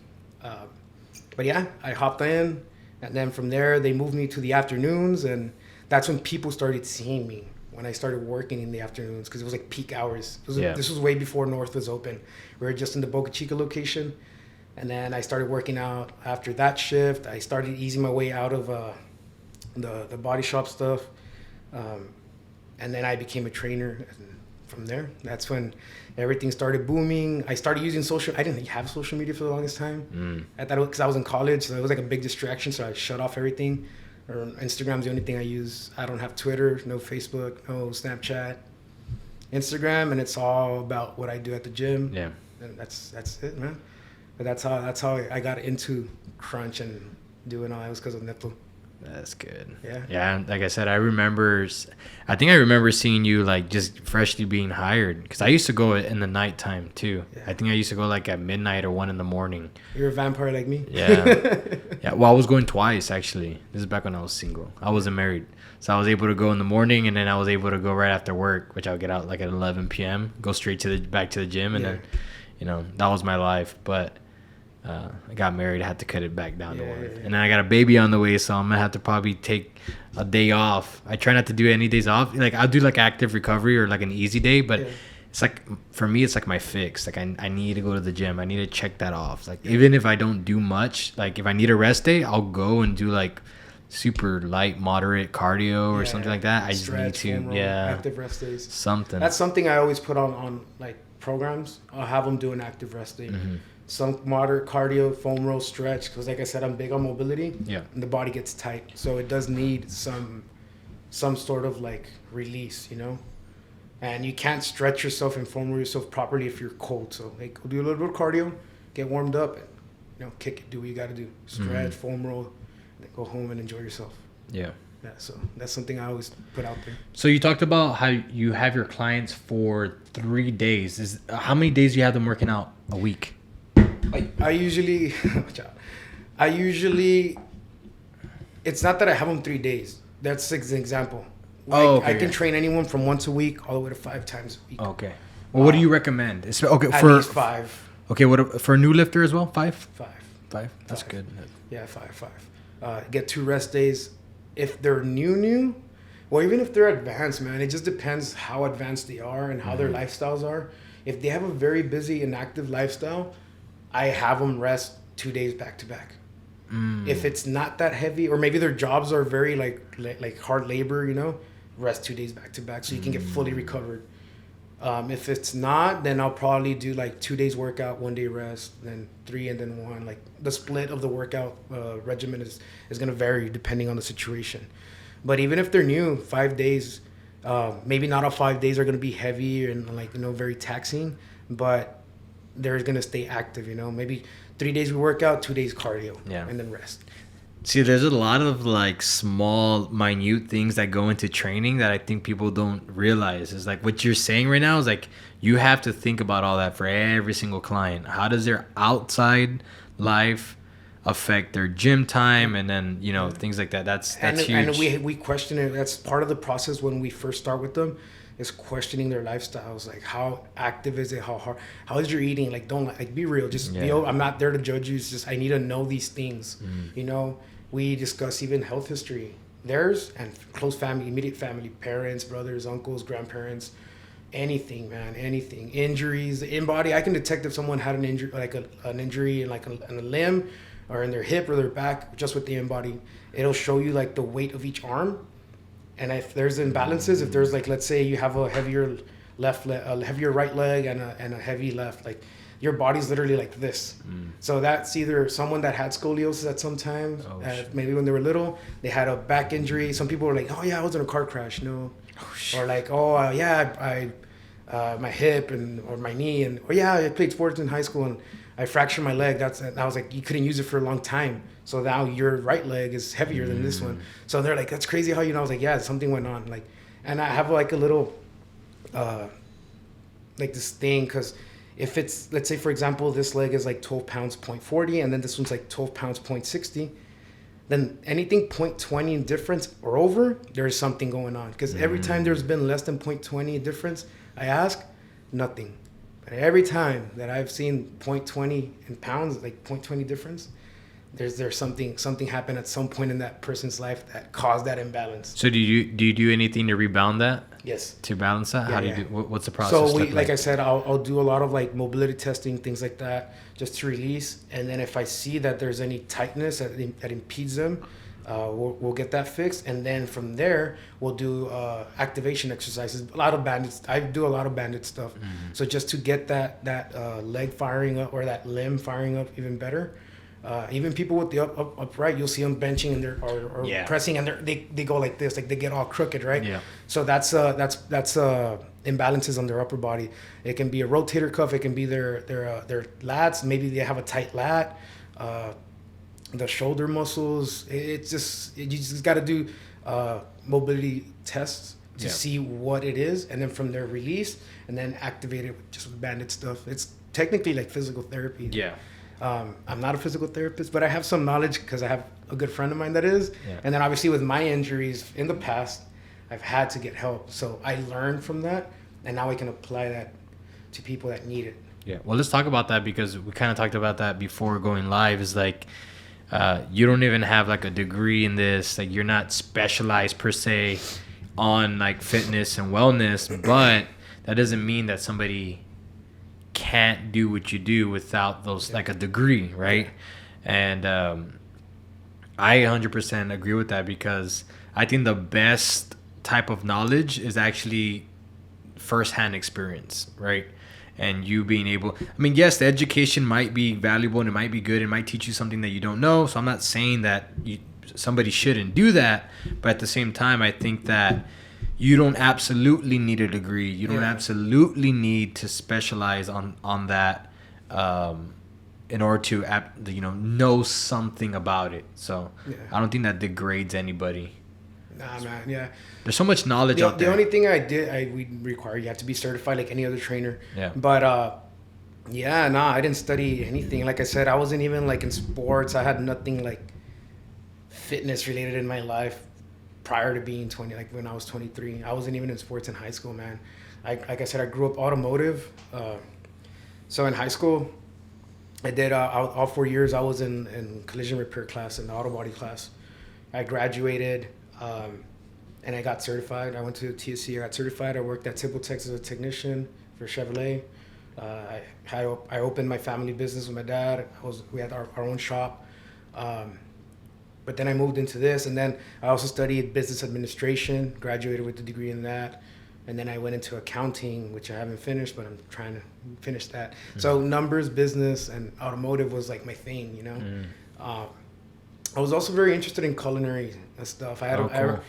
But yeah, I hopped in. And then from there, they moved me to the afternoons. And that's when people started seeing me. When I started working in the afternoons, because it was peak hours. This was way before North was open. We were just in the Boca Chica location. And then I started working out after that shift. I started easing my way out of the body shop stuff. And then I became a trainer. And from there, that's when everything started booming. I started using I didn't have social media for the longest time. I thought because I was in college, so it was a big distraction. So I shut off everything. Or Instagram's the only thing I use. I don't have Twitter, no Facebook, no Snapchat. Instagram, and it's all about what I do at the gym. Yeah. And that's it, man. But that's how I got into Crunch and doing all that. It was because of Neto. That's good. Yeah. Yeah, like I said, I remember seeing you just freshly being hired, because I used to go in the nighttime too. Yeah. I think I used to go at midnight or 1 a.m. You're a vampire like me. Yeah. Yeah. Well, I was going twice actually. This is back when I was single. I wasn't married, so I was able to go in the morning, and then I was able to go right after work, which I would get out at 11 p.m. Go straight back to the gym, and then, that was my life. But I got married. I had to cut it back down to 1. And then I got a baby on the way, so I'm gonna have to probably take a day off. I try not to do any days off. I'll do active recovery or an easy day, but it's for me, it's my fix. I need to go to the gym. I need to check that off. Even if I don't do much, if I need a rest day, I'll go and do super light, moderate cardio or something like that. I just need to, active rest days. Something. That's something I always put on programs. I'll have them do an active rest day. Mm-hmm. Some moderate cardio, foam roll, stretch, because like I said, I'm big on mobility. Yeah. And the body gets tight, so it does need some sort of release, And you can't stretch yourself and foam roll yourself properly if you're cold. So do a little bit of cardio, get warmed up, and kick it, do what you got to do, stretch, foam roll, and then go home and enjoy yourself. Yeah. Yeah. So that's something I always put out there. So you talked about how you have your clients for 3 days. How many days do you have them working out a week? I usually, it's not that I have them 3 days. That's an example. I can train anyone from once a week all the way to 5 times a week. Okay. Well, what do you recommend? At least 5. Okay. What for a new lifter as well? 5? 5. That's good. Yeah, 5. Get 2 rest days. If they're new, Or even if they're advanced, man, it just depends how advanced they are and how their lifestyles are. If they have a very busy and active lifestyle, I have them rest 2 days back to back. If it's not that heavy, or maybe their jobs are very like hard labor, rest 2 days back to back so you can get fully recovered. If it's not, then I'll probably do like 2 days workout, 1 day rest, then 3 and then 1. Like the split of the workout regimen is going to vary depending on the situation. But even if they're new, 5 days, maybe not all 5 days are going to be heavy and very taxing, but they're going to stay active, maybe 3 days we work out, 2 days cardio, and then rest. See, there's a lot of like small, minute things that go into training that I think people don't realize. Is like what you're saying right now is like you have to think about all that for every single client. How does their outside life affect their gym time, and then things like that. That's huge. And we question it. That's part of the process when we first start with them, is questioning their lifestyles. Like, how active is it? How hard? How is your eating? Like, don't be real. Just I'm not there to judge you. It's just I need to know these things. We discuss even health history, theirs and close family, immediate family, parents, brothers, uncles, grandparents, anything, man, anything. Injuries in body. I can detect if someone had an injury, like an injury in a limb, or in their hip or their back, just with the in-body. It'll show you like the weight of each arm. And if there's imbalances, if there's like, let's say you have a heavier heavier right leg and a heavy left, like your body's literally like this. So that's either someone that had scoliosis at some time, maybe when they were little, they had a back injury. Some people were like, oh yeah, I was in a car crash. No. Or like, I my hip or my knee, I played sports in high school and I fractured my leg. I was like, you couldn't use it for a long time. So now your right leg is heavier than this one. So they're like, that's crazy how I was like, yeah, something went on. Like, and I have like a little, like this thing, because if it's, let's say for example, this leg is like 12 pounds, 0.40, and then this one's like 12 pounds, 0.60, then anything 0.20 in difference or over, there's something going on. Because every time there's been less than 0.20 difference, I ask, nothing. But every time that I've seen 0.20 in pounds, like 0.20 difference, there's something happened at some point in that person's life that caused that imbalance. So do you do anything to rebound that? Yes. To balance that? How do you do? What's the process? So like I said, I'll do a lot of like mobility testing, things like that, just to release. And then if I see that there's any tightness that impedes them, we'll get that fixed. And then from there, we'll do activation exercises. A lot of bandits. I do a lot of bandit stuff. So just to get that leg firing up or that limb firing up even better. Even people with the upright, you'll see them benching and they're pressing and they go like this, like they get all crooked, right? Yeah. So that's imbalances on their upper body. It can be a rotator cuff. It can be their lats. Maybe they have a tight lat. The shoulder muscles. You just got to do mobility tests to see what it is, and then from there release, and then activate it just with bandit stuff. It's technically like physical therapy. Yeah. I'm not a physical therapist, but I have some knowledge because I have a good friend of mine that is. Yeah. And then obviously with my injuries in the past, I've had to get help. So I learned from that, and now I can apply that to people that need it. Yeah. Well, let's talk about that, because we kind of talked about that before going live. Is like, you don't even have like a degree in this. Like, you're not specialized per se on like fitness and wellness, but that doesn't mean that somebody can't do what you do without those like a degree, right? And I 100% agree with that, because I think the best type of knowledge is actually firsthand experience, right? And you being able, I mean, yes, the education might be valuable and it might be good, it might teach you something that you don't know, so I'm not saying that somebody shouldn't do that, but at the same time, I think that you don't absolutely need a degree. You don't absolutely need to specialize on that in order to know something about it. So I don't think that degrades anybody. Nah, man, yeah. There's so much knowledge out there. The only thing we require, you have to be certified like any other trainer. Yeah. But I didn't study anything. Like I said, I wasn't even like in sports. I had nothing like fitness related in my life prior to being 20, like when I was 23. I wasn't even in sports in high school, man. Like I said, I grew up automotive. So in high school, I did all 4 years. I was in collision repair class, in the auto body class. I graduated, and I got certified. I went to TSC, I got certified. I worked at Tibble as a technician for Chevrolet. I opened my family business with my dad. We had our own shop. But then I moved into this, and then I also studied business administration, graduated with a degree in that. And then I went into accounting, which I haven't finished, but I'm trying to finish that. Mm-hmm. So numbers, business, and automotive was like my thing, you know. Mm-hmm. I was also very interested in culinary and stuff. Cool.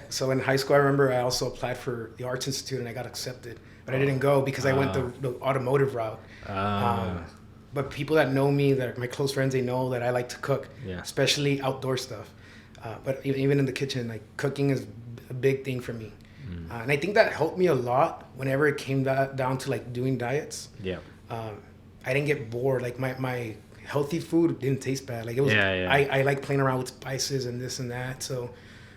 So in high school, I remember I also applied for the Arts Institute, and I got accepted. But I didn't go because I went the automotive route. But people that know me, that are my close friends, they know that I like to cook, especially outdoor stuff. But even in the kitchen, like cooking is a big thing for me. And I think that helped me a lot whenever it came down to like doing diets. Yeah. I didn't get bored. Like my healthy food didn't taste bad. Like it was. I like playing around with spices and this and that. So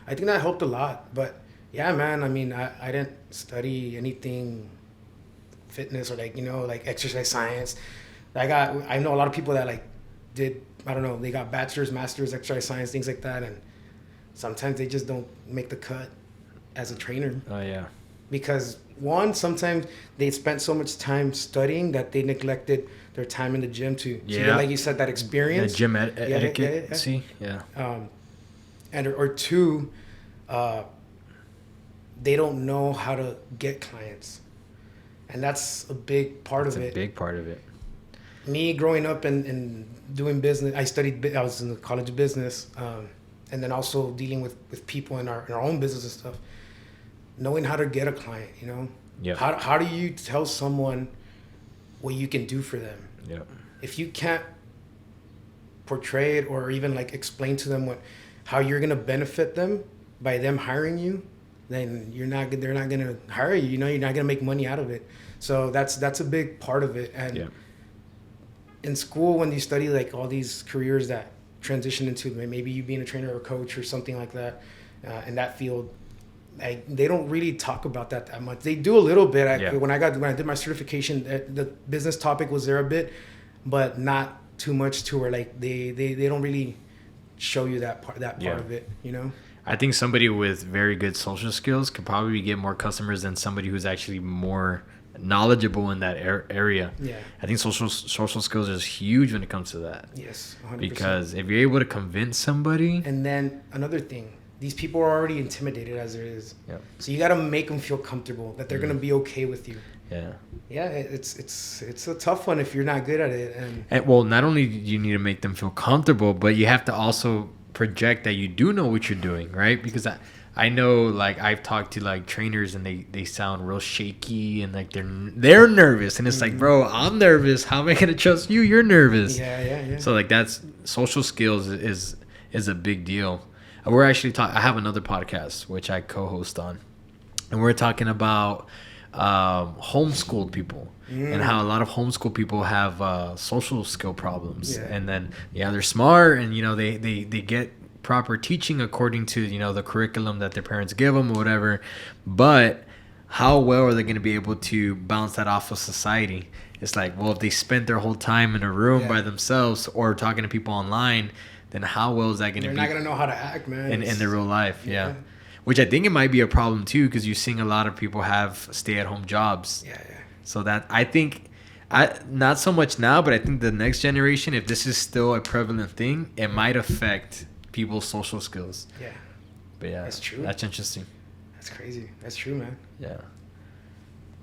I think that helped a lot. But yeah, man. I mean, I didn't study anything fitness or like, you know, like exercise science. I know a lot of people that like did, I don't know, they got bachelor's, master's, exercise science, things like that. And sometimes they just don't make the cut as a trainer. Oh yeah. Because one, sometimes they spent so much time studying that they neglected their time in the gym to get, like you said, that experience. The gym etiquette. See? Yeah. Or two, they don't know how to get clients. And that's a big part of it. That's a big part of it. Me growing up and doing business, I was in the college of business, and then also dealing with people in our own business and stuff. Knowing how to get a client, you know? Yeah. How do you tell someone what you can do for them? Yeah. If you can't portray it or even like explain to them how you're gonna benefit them by them hiring you, then they're not gonna hire you. You know, you're not gonna make money out of it. So that's a big part of it. And in school, when you study like all these careers that transition into maybe you being a trainer or a coach or something like that, in that field, they don't really talk about that much. They do a little bit. When I did my certification, the business topic was there a bit, but not too much to where like they don't really show you that part of it, you know? I think somebody with very good social skills could probably get more customers than somebody who's actually more knowledgeable in that area. Yeah. I think social skills is huge when it comes to that. Yes, 100%. Because if you're able to convince somebody. And then another thing, these people are already intimidated as it is. Yep. So you got to make them feel comfortable that they're going to be okay with you. Yeah. Yeah, it's a tough one if you're not good at it. And well, not only do you need to make them feel comfortable, but you have to also project that you do know what you're doing, right? Because I know, like, I've talked to like trainers and they sound real shaky and like they're nervous, and it's like, bro, I'm nervous. How am I gonna trust you? You're nervous. Yeah. So like that's social skills is a big deal. We're actually I have another podcast which I co-host on, and we're talking about homeschooled people and how a lot of homeschool people have social skill problems. And then they're smart and they get proper teaching according to the curriculum that their parents give them or whatever, but how well are they going to be able to bounce that off of society? It's like, well, if they spent their whole time in a room by themselves or talking to people online, then how well is that going to be? They're not going to know how to act, man. In their real life. Yeah. Which I think it might be a problem too, because you're seeing a lot of people have stay-at-home jobs. Yeah. So that I think, not so much now, but I think the next generation, if this is still a prevalent thing, it might affect people's social skills. Yeah. But yeah, that's true. That's interesting. That's crazy. That's true, man. Yeah.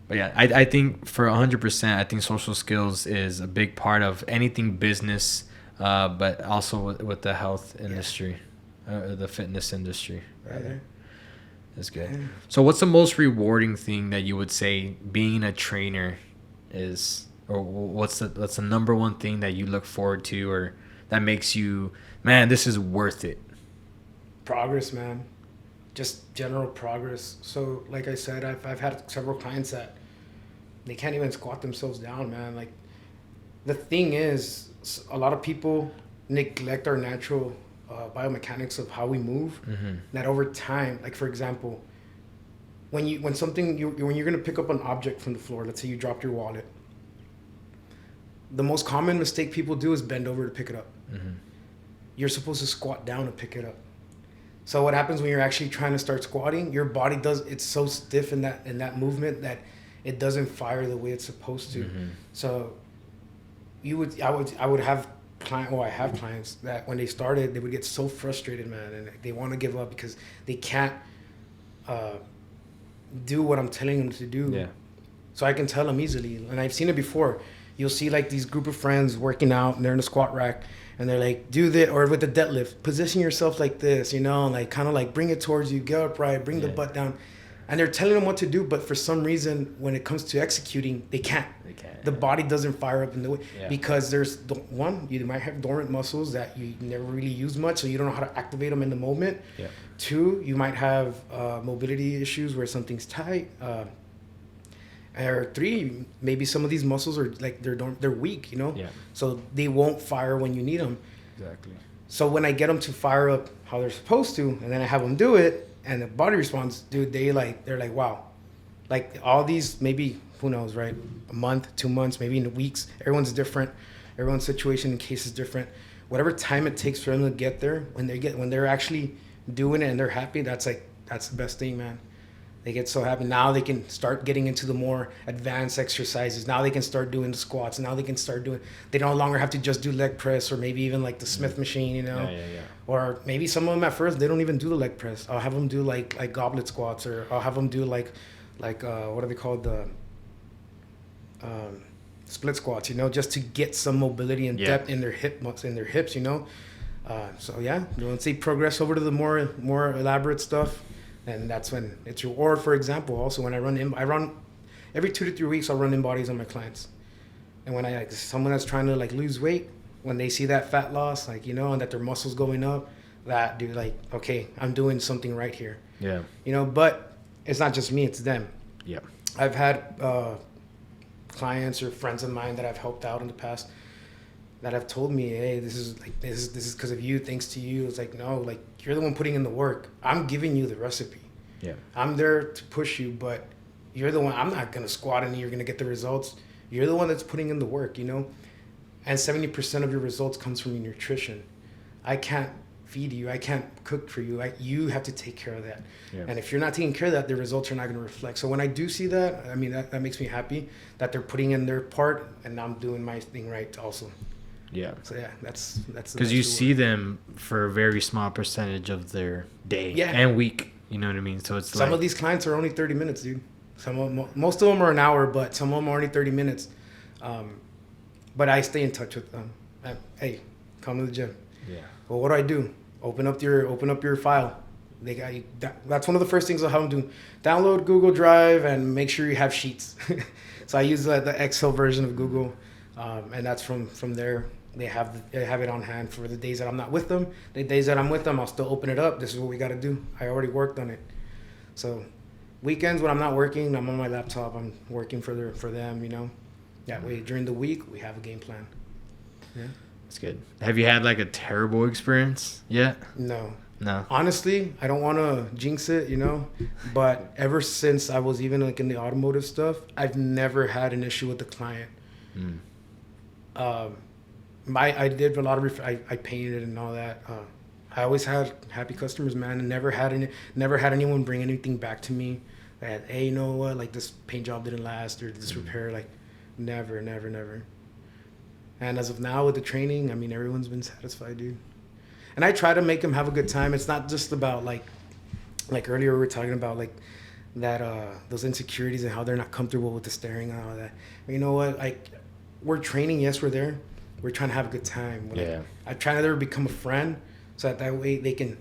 But yeah, I think for 100%, I think social skills is a big part of anything business, but also with the health industry, the fitness industry. Right. Yeah. That's good. Yeah. So what's the most rewarding thing that you would say being a trainer is, or what's the number one thing that you look forward to, or that makes you, man, this is worth it? Progress, man. Just general progress. So like I said, I've had several clients that they can't even squat themselves down, man. Like, the thing is, a lot of people neglect our natural biomechanics of how we move. Mm-hmm. That over time, like for example, when you're going to pick up an object from the floor, let's say you dropped your wallet, the most common mistake people do is bend over to pick it up. Mm-hmm. You're supposed to squat down to pick it up. So what happens when you're actually trying to start squatting? Your body it's so stiff in that movement that it doesn't fire the way it's supposed to. Mm-hmm. So I would have I have clients that when they started, they would get so frustrated, man, and they want to give up because they can't do what I'm telling them to do. Yeah. So I can tell them easily, and I've seen it before. You'll see like these group of friends working out, and they're in a squat rack, and they're like, do this, or with the deadlift, position yourself like this, you know, like kind of like bring it towards you, get upright, bring the butt down. And they're telling them what to do, but for some reason, when it comes to executing, they can't. The body doesn't fire up in the way because there's you might have dormant muscles that you never really use much, so you don't know how to activate them in the moment. Yeah. 2, you might have mobility issues where something's tight. Or 3, maybe some of these muscles are like they're weak, you know. Yeah. So they won't fire when you need them. Exactly. So when I get them to fire up how they're supposed to, and then I have them do it, and the body responds, dude, they're like, wow, like all these maybe, who knows, right? A month, 2 months, maybe in weeks. Everyone's different. Everyone's situation and case is different. Whatever time it takes for them to get there, when they're actually doing it and they're happy, that's the best thing, man. They get so happy. Now they can start getting into the more advanced exercises. Now they can start doing the squats. Now they can start doing, they no longer have to just do leg press or maybe even like the Smith machine, you know? Yeah. Or maybe some of them at first, they don't even do the leg press. I'll have them do like goblet squats, or I'll have them do like what are they called? The split squats, you know, just to get some mobility and depth in their hips, you know? So yeah, once they progress over to the more elaborate stuff, and that's when it's your, or for example, also when I run every 2 to 3 weeks, I'll run in bodies on my clients. And when someone that's trying to like lose weight, when they see that fat loss, like, you know, and that their muscles going up, that dude, like, okay, I'm doing something right here. Yeah. You know, but it's not just me, it's them. Yeah. I've had clients or friends of mine that I've helped out in the past that have told me, hey, this is because of you, thanks to you. It's like, no, like, you're the one putting in the work. I'm giving you the recipe. Yeah. I'm there to push you, but you're the one. I'm not going to squat and you're going to get the results. You're the one that's putting in the work, you know? And 70% of your results comes from your nutrition. I can't feed you. I can't cook for you. You have to take care of that. Yeah. And if you're not taking care of that, the results are not going to reflect. So when I do see that, I mean, that makes me happy that they're putting in their part and I'm doing my thing right also. Yeah. So yeah, that's because you see them for a very small percentage of their day and week. You know what I mean? So it's some of these clients are only 30 minutes, dude. Most of them are an hour, but some of them are only 30 minutes. But I stay in touch with them. Hey, come to the gym. Yeah. Well, what do? Open up your file. That's one of the first things I'll have them do. Download Google Drive and make sure you have sheets. So I use the Excel version of Google, and that's from there. They have it on hand for the days that I'm not with them. The days that I'm with them, I'll still open it up. This is what we got to do. I already worked on it. So weekends when I'm not working, I'm on my laptop. I'm working for them, you know. That way during the week we have a game plan. Yeah. That's good. Have you had like a terrible experience yet? No. Honestly, I don't want to jinx it, you know, but ever since I was even like in the automotive stuff, I've never had an issue with the client. I did a lot of I painted and all that. I always had happy customers, man, and never had anyone bring anything back to me that, hey, you know what, like this paint job didn't last or this repair, like never. And as of now with the training, I mean, everyone's been satisfied, dude. And I try to make them have a good time. It's not just about like earlier we were talking about like that those insecurities and how they're not comfortable with the staring and all that. You know what? Like we're training, yes, we're there. We're trying to have a good time. Yeah. I try to become a friend so that way they can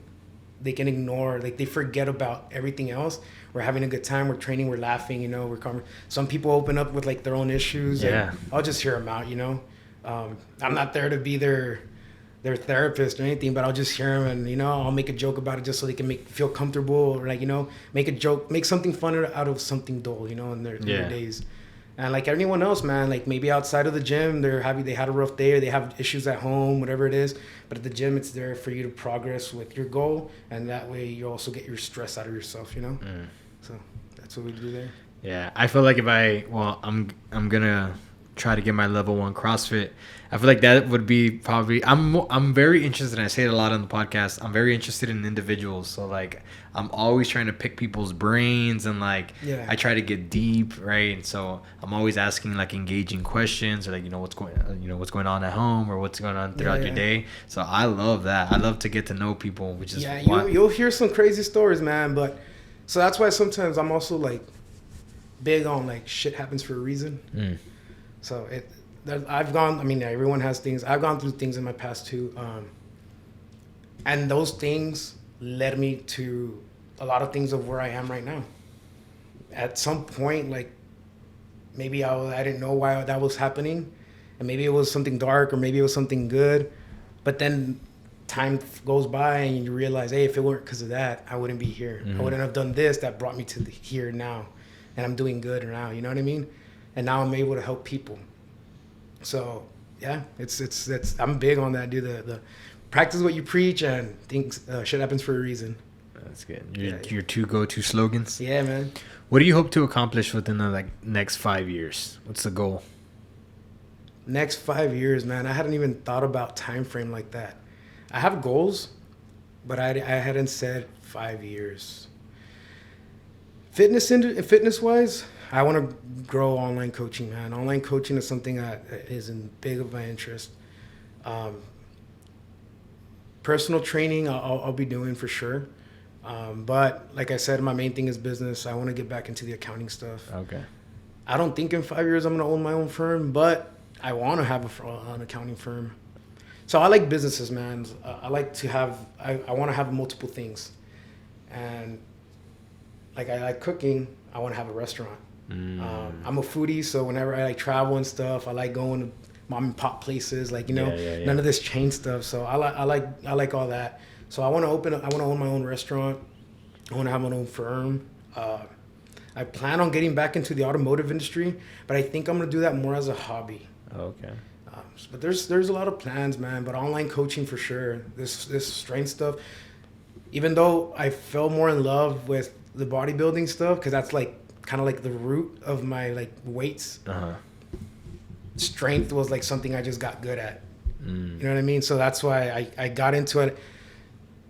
ignore, like they forget about everything else. We're having a good time. We're training. We're laughing. You know, we're coming. Some people open up with like their own issues. Yeah. And I'll just hear them out. You know, I'm not there to be their therapist or anything, but I'll just hear them and, you know, I'll make a joke about it just so they can feel comfortable or like, you know, make a joke, make something fun out of something dull, you know, in their days. And like anyone else, man, like maybe outside of the gym, they had a rough day or they have issues at home, whatever it is. But at the gym, it's there for you to progress with your goal. And that way you also get your stress out of yourself, you know? So that's what we do there. Yeah. I feel like I'm going to try to get my level 1 CrossFit. I feel like that would be probably, I'm very interested, and I say it a lot on the podcast, I'm very interested in individuals. So like I'm always trying to pick people's brains, and like I try to get deep, right? And so I'm always asking like engaging questions, or like what's going on at home, or what's going on throughout your day. So I love that. I love to get to know people, which is you'll hear some crazy stories, man. But so that's why sometimes I'm also like big on like shit happens for a reason. So everyone has things. I've gone through things in my past too. And those things led me to a lot of things of where I am right now. At some point, like maybe I didn't know why that was happening, and maybe it was something dark, or maybe it was something good. But then time goes by and you realize, hey, if it weren't because of that, I wouldn't be here. I wouldn't have done this that brought me to here now, and I'm doing good now. You know what I mean? And now I'm able to help people. So yeah, it's I'm big on that, dude. The practice what you preach, and things shit happens for a reason. That's good. Your 2 go-to slogans. Yeah, man. What do you hope to accomplish within the next 5 years? What's the goal? Next 5 years, man. I hadn't even thought about time frame like that. I have goals, but I hadn't said 5 years. Fitness wise, I want to grow online coaching, man. Online coaching is something that is in big of my interest. Personal training, I'll be doing for sure. But like I said, my main thing is business. I want to get back into the accounting stuff. Okay. I don't think in 5 years I'm going to own my own firm, but I want to have an accounting firm. So I like businesses, man. I want to have multiple things. And like I like cooking, I want to have a restaurant. I'm a foodie, so whenever I like travel and stuff, I like going to mom and pop places, like none of this chain stuff. So I like all that. So I want to own my own restaurant. I want to have my own firm. I plan on getting back into the automotive industry, but I think I'm gonna do that more as a hobby. Okay. But there's a lot of plans, man. But online coaching for sure. This strength stuff. Even though I fell more in love with the bodybuilding stuff, because that's like kind of like the root of my like weights. Strength was like something I just got good at. You know what I mean? So that's why I got into it.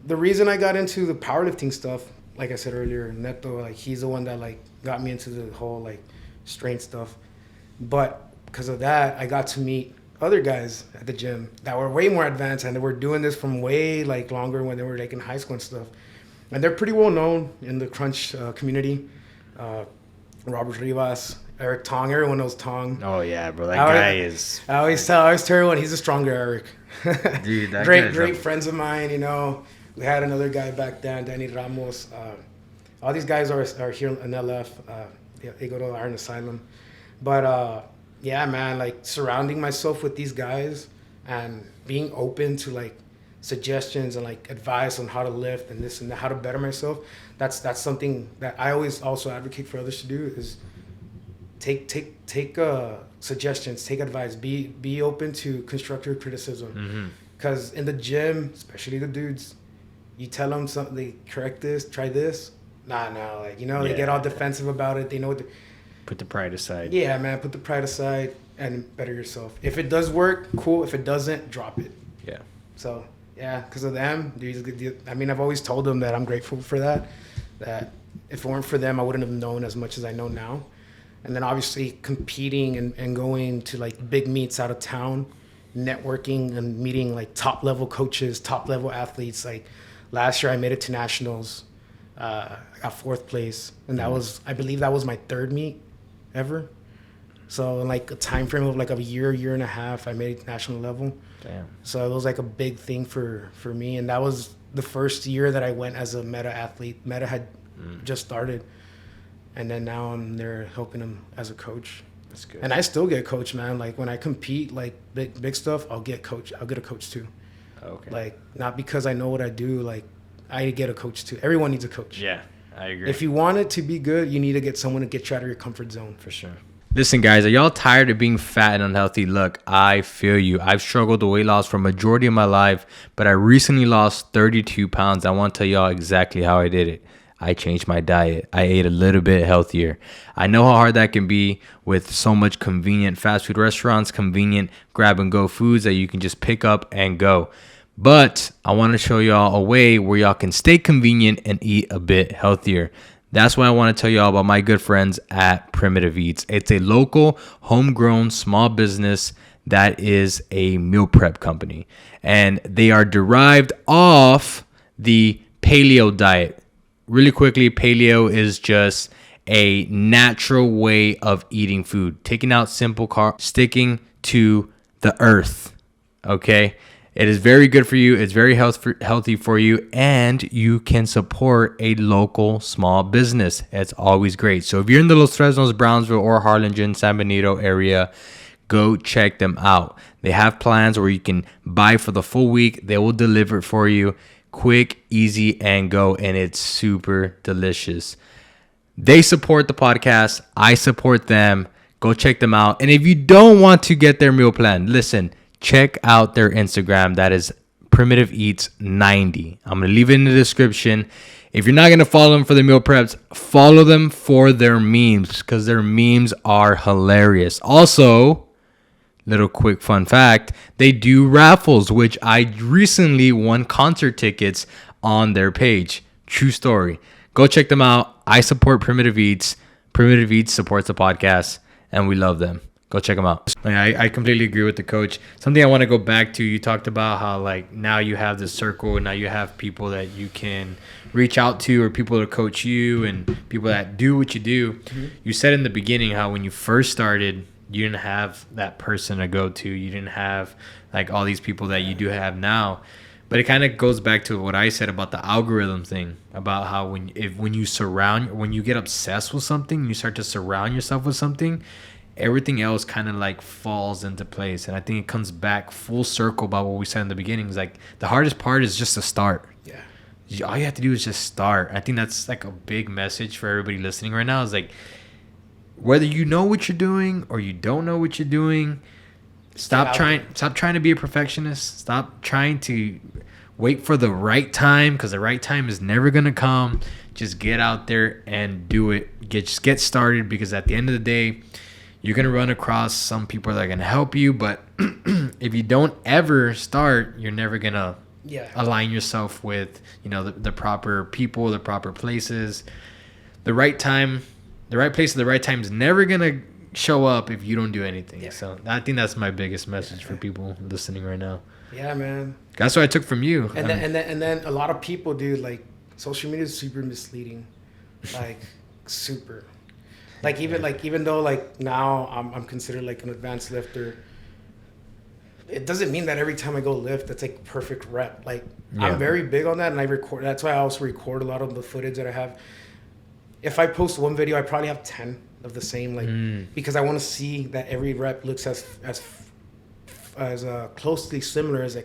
The reason I got into the powerlifting stuff, like I said earlier, Neto, like he's the one that like got me into the whole like strength stuff. But because of that, I got to meet other guys at the gym that were way more advanced, and they were doing this from way like longer when they were like in high school and stuff. And they're pretty well known in the crunch community. Robert Rivas, Eric Tong, everyone knows Tong. Oh yeah, bro, that guy is. I always tell everyone he's a stronger Eric. Dude, that great friends of mine. We had another guy back then, Danny Ramos. All these guys are here in LF. They go to Iron Asylum. But yeah, man, like surrounding myself with these guys and being open to like suggestions and like advice on how to lift and this and that, how to better myself. That's something that I always also advocate for others to do, is take suggestions, take advice, be open to constructive criticism. Because in the gym, especially the dudes, you tell them something, they correct this, try this. They get all defensive about it. They know what. Put the pride aside. Yeah, man, put the pride aside and better yourself. If it does work, cool. If it doesn't, drop it. Yeah. So yeah, because of them, I've always told them that I'm grateful for that. That if it weren't for them, I wouldn't have known as much as I know now. And then obviously competing and going to like big meets out of town, networking and meeting like top level coaches, top level athletes. Like last year I made it to nationals. I got 4th place, and I believe that was my 3rd meet ever. So in like a time frame of like a year and a half, I made it national level. Damn. So it was like a big thing for me, and that was the first year that I went as a meta athlete. Meta had just started, and then now I'm there helping him as a coach. That's good. And I still get coached, man. Like when I compete, like big stuff, I'll get a coach too. Okay. Like not because I know what I do, like I get a coach too. Everyone needs a coach. Yeah, I agree. If you want it to be good, you need to get someone to get you out of your comfort zone. For sure. Listen, guys, are y'all tired of being fat and unhealthy? Look, I feel you. I've struggled with weight loss for a majority of my life, but I recently lost 32 pounds. I want to tell y'all exactly how I did it. I changed my diet. I ate a little bit healthier. I know how hard that can be with so much convenient fast food restaurants, convenient grab and go foods that you can just pick up and go. But I want to show y'all a way where y'all can stay convenient and eat a bit healthier. That's why I want to tell y'all about my good friends at Primitive Eats. It's a local, homegrown, small business that is a meal prep company. And they are derived off the paleo diet. Really quickly, paleo is just a natural way of eating food. Taking out simple carbs, sticking to the earth. Okay? It is very good for you. It's very healthy for you. And you can support a local small business. It's always great. So if you're in the Los Fresnos, Brownsville, or Harlingen, San Benito area, go check them out. They have plans where you can buy for the full week. They will deliver it for you. Quick, easy, and go. And it's super delicious. They support the podcast. I support them. Go check them out. And if you don't want to get their meal plan, listen, check out their Instagram. That is Primitive Eats 90. I'm going to leave it in the description. If you're not going to follow them for the meal preps, follow them for their memes because their memes are hilarious. Also, little quick fun fact, they do raffles, which I recently won concert tickets on their page. True story. Go check them out. I support Primitive Eats. Primitive Eats supports the podcast, and we love them. Go check them out. I completely agree with the coach. Something I want to go back to, you talked about how like now you have this circle, and now you have people that you can reach out to, or people that coach you, and people that do what you do. Mm-hmm. You said in the beginning how when you first started, you didn't have that person to go to. You didn't have like all these people that you do have now. But it kind of goes back to what I said about the algorithm thing, about how when you get obsessed with something, you start to surround yourself with something, everything else kind of like falls into place. And I think it comes back full circle about what we said in the beginning. Is like the hardest part is just to start. Yeah. All you have to do is just start. I think that's like a big message for everybody listening right now, is like, whether you know what you're doing or you don't know what you're doing, stop trying to be a perfectionist. Stop trying to wait for the right time, because the right time is never going to come. Just get out there and do it. Just get started, because at the end of the day, you're going to run across some people that are going to help you. But if you don't ever start, you're never going to align yourself with, the proper people, the proper places. The right time, the right place at the right time is never going to show up if you don't do anything. Yeah. So I think that's my biggest message for people listening right now. Yeah, man. That's what I took from you. And then a lot of people, dude, like social media is super misleading. Like super. Like even though like now I'm considered like an advanced lifter, it doesn't mean that every time I go lift that's like perfect rep. Like I'm very big on that, and I record. That's why I also record a lot of the footage that I have. If I post one video, I probably have 10 of the same, like because I want to see that every rep looks as closely similar as I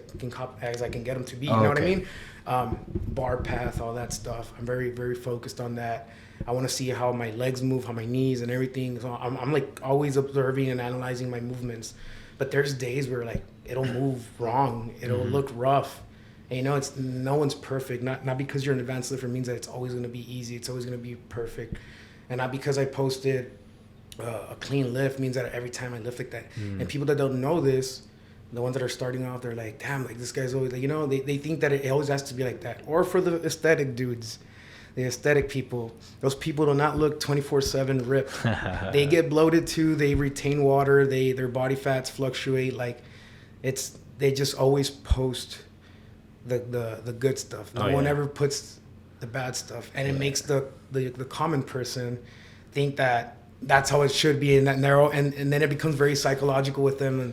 can get them to be. You know what I mean? Bar path, all that stuff. I'm very, very focused on that. I want to see how my legs move, how my knees and everything. So I'm like always observing and analyzing my movements. But there's days where like it'll move wrong, it'll look rough. And it's no one's perfect. Not because you're an advanced lifter means that it's always going to be easy. It's always going to be perfect. And not because I posted a clean lift means that every time I lift like that. And people that don't know this, the ones that are starting off, they're like, damn, like this guy's always like, they think that it always has to be like that. Or for the aesthetic dudes, the aesthetic people, those people do not look 24/7 ripped. They get bloated too. They retain water. Their body fats fluctuate. Like they just always post the good stuff. No one ever puts the bad stuff, and it makes the common person think that that's how it should be, and that narrow, and then it becomes very psychological with them, and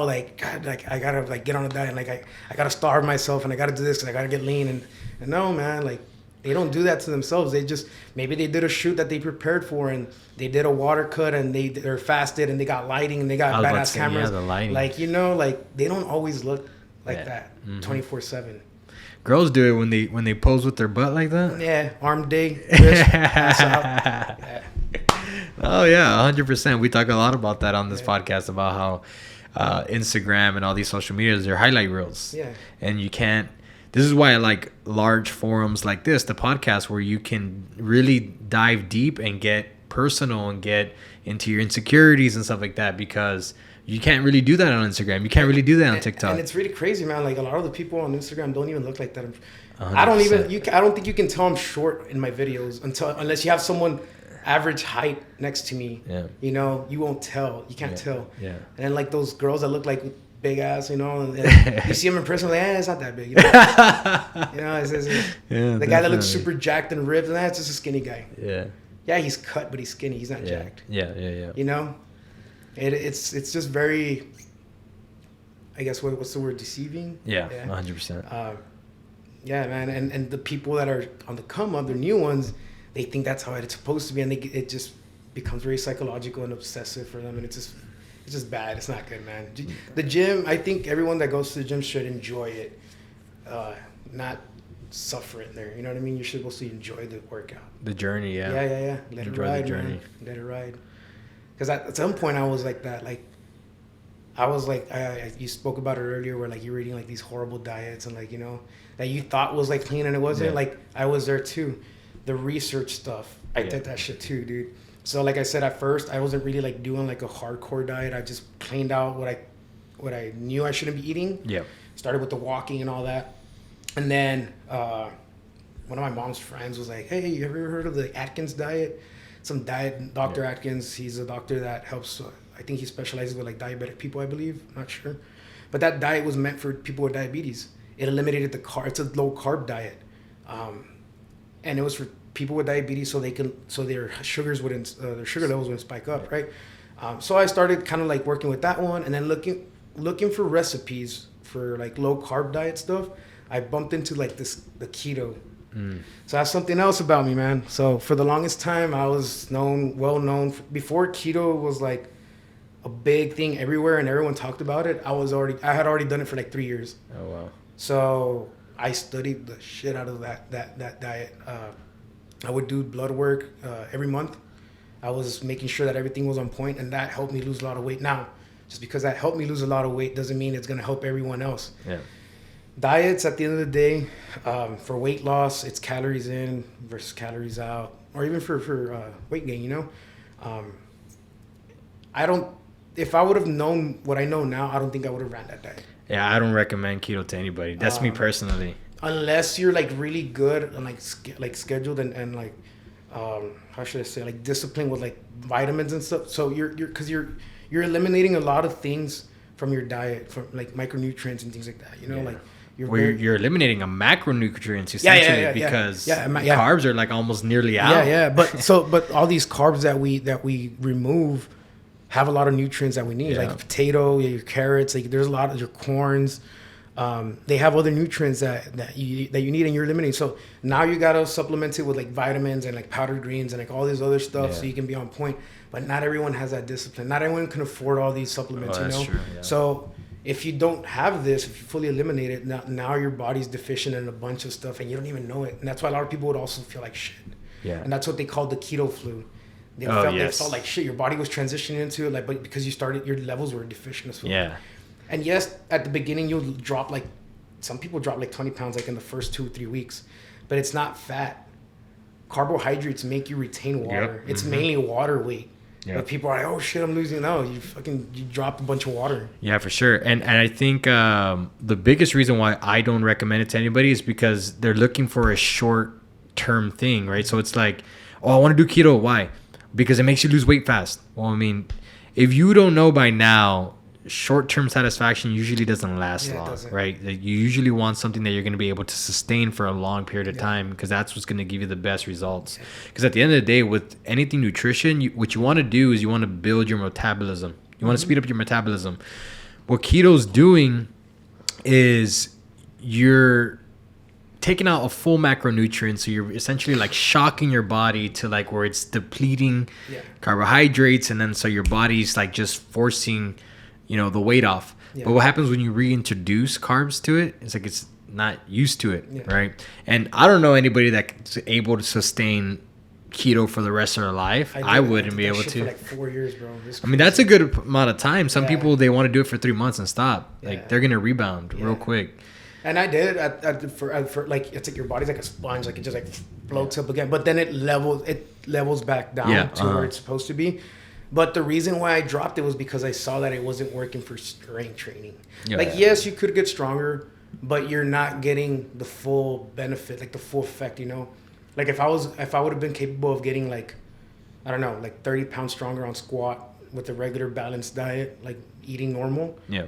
like God, like I gotta like get on a diet, and like I gotta starve myself, and I gotta do this, and I gotta get lean, and no, man, like they don't do that to themselves. They just maybe they did a shoot that they prepared for, and they did a water cut, and they're fasted, and they got lighting, and they got badass cameras. Yeah, the lighting. Like like they don't always look like that 24/7. Girls do it when they pose with their butt like that. Yeah, arm day, wrist, pass out. Yeah. Oh yeah, 100%. We talk a lot about that on this podcast, about how Instagram and all these social medias, they're highlight reels. Yeah. And you can't this is why I like large forums like this, the podcast, where you can really dive deep and get personal and get into your insecurities and stuff like that, because you can't really do that on Instagram. You can't really do that on TikTok. And it's really crazy, man. Like, a lot of the people on Instagram don't even look like that. 100%. I don't think you can tell I'm short in my videos unless you have someone average height next to me. Yeah. You know, you won't tell. You can't tell. Yeah. And then, like, those girls that look like big ass, you know, and you see them in person, like, it's not that big. You know, the guy that looks super jacked and ripped, and that's just a skinny guy. Yeah. Yeah, he's cut, but he's skinny. He's not jacked. Yeah. You know, it's just very, I guess, what's the word? Deceiving. Yeah. 100%. Yeah, man, and the people that are on the come up, the new ones, they think that's how it's supposed to be, and it just becomes very psychological and obsessive for them, and it's just bad. It's not good, man. The gym, I think everyone that goes to the gym should enjoy it, not suffer it there. You know what I mean? You're supposed to enjoy the workout. The journey, yeah. Yeah. Let Enjoy it ride, the journey. man. Let it ride. Because at some point I was like that. Like, I was like, you spoke about it earlier, where like you're eating like these horrible diets and like, you know, that you thought was like clean and it wasn't. Yeah. Like, I was there too. The research stuff, I did that shit too, dude. So like I said, at first I wasn't really like doing like a hardcore diet. I just cleaned out what I knew I shouldn't be eating. Yeah. Started with the walking and all that. And then one of my mom's friends was like, hey, you ever heard of the Atkins Diet? Some diet, Dr. Atkins, he's a doctor that helps, I think he specializes with like diabetic people, I believe. I'm not sure. But that diet was meant for people with diabetes. It eliminated the carb. It's a low carb diet. And it was for people with diabetes so their sugar levels wouldn't spike up, right? So I started kind of like working with that one, and then looking for recipes for like low carb diet stuff. I bumped into like the keto. So that's something else about me, man. So for the longest time, I was well known before keto was like a big thing everywhere and everyone talked about it. I had already done it for like 3 years. Oh wow. So I studied the shit out of that diet. I would do blood work every month. I was making sure that everything was on point, and that helped me lose a lot of weight. Now, just because that helped me lose a lot of weight doesn't mean it's gonna help everyone else. Yeah. Diets, at the end of the day, for weight loss, it's calories in versus calories out, or even for weight gain, you know? If I would have known what I know now, I don't think I would have ran that diet. Yeah, I don't recommend keto to anybody. That's me personally. Unless you're like really good and like scheduled and like, how should I say, like disciplined with like vitamins and stuff. So you're eliminating a lot of things from your diet, from like micronutrients and things like that, you know, like. You're eliminating a macronutrients essentially because carbs are like almost nearly out. But all these carbs that we remove have a lot of nutrients that we need, like potato, your carrots, like there's a lot of your corns. They have other nutrients that you need and you're eliminating. So now you gotta supplement it with like vitamins and like powdered greens and like all this other stuff so you can be on point. But not everyone has that discipline. Not everyone can afford all these supplements, you know? True, yeah. So if you don't have this, if you fully eliminate it, now your body's deficient in a bunch of stuff and you don't even know it. And that's why a lot of people would also feel like shit. Yeah. And that's what they call the keto flu. They felt like shit. Your body was transitioning into it, like, but because your levels were deficient as well. Yeah. And yes, at the beginning you'll drop like, some people drop like 20 pounds like in the first 2-3 weeks, but it's not fat. Carbohydrates make you retain water. Yep. It's mainly water weight. Yep. But people are like, oh shit, I'm losing. No, you dropped a bunch of water. Yeah, for sure. And I think the biggest reason why I don't recommend it to anybody is because they're looking for a short term thing, right? So it's like, oh, I want to do keto. Why? Because it makes you lose weight fast. Well, I mean, if you don't know by now, short-term satisfaction usually doesn't last long, right? Like, you usually want something that you're going to be able to sustain for a long period of time, because that's what's going to give you the best results. Because at the end of the day, with anything nutrition, what you want to do is you want to build your metabolism. You want to speed up your metabolism. What keto's doing is you're taking out a full macronutrient, so you're essentially like shocking your body to like where it's depleting carbohydrates, and then so your body's like just forcing the weight off. But what happens when you reintroduce carbs to it, it's like it's not used to it, right? And I don't know anybody that's able to sustain keto for the rest of their life. I wouldn't be able to. For like 4 years, bro. I mean, that's a good amount of time. Some people, they want to do it for 3 months and stop. Like they're gonna rebound real quick. And I did for like, it's like your body's like a sponge, like it just like floats up again, but then it levels back down to where it's supposed to be. But the reason why I dropped it was because I saw that it wasn't working for strength training. Yes, you could get stronger, but you're not getting the full benefit, like the full effect, you know? Like if I would have been capable of getting like, I don't know, like 30 pounds stronger on squat with a regular balanced diet, like eating normal. Yeah.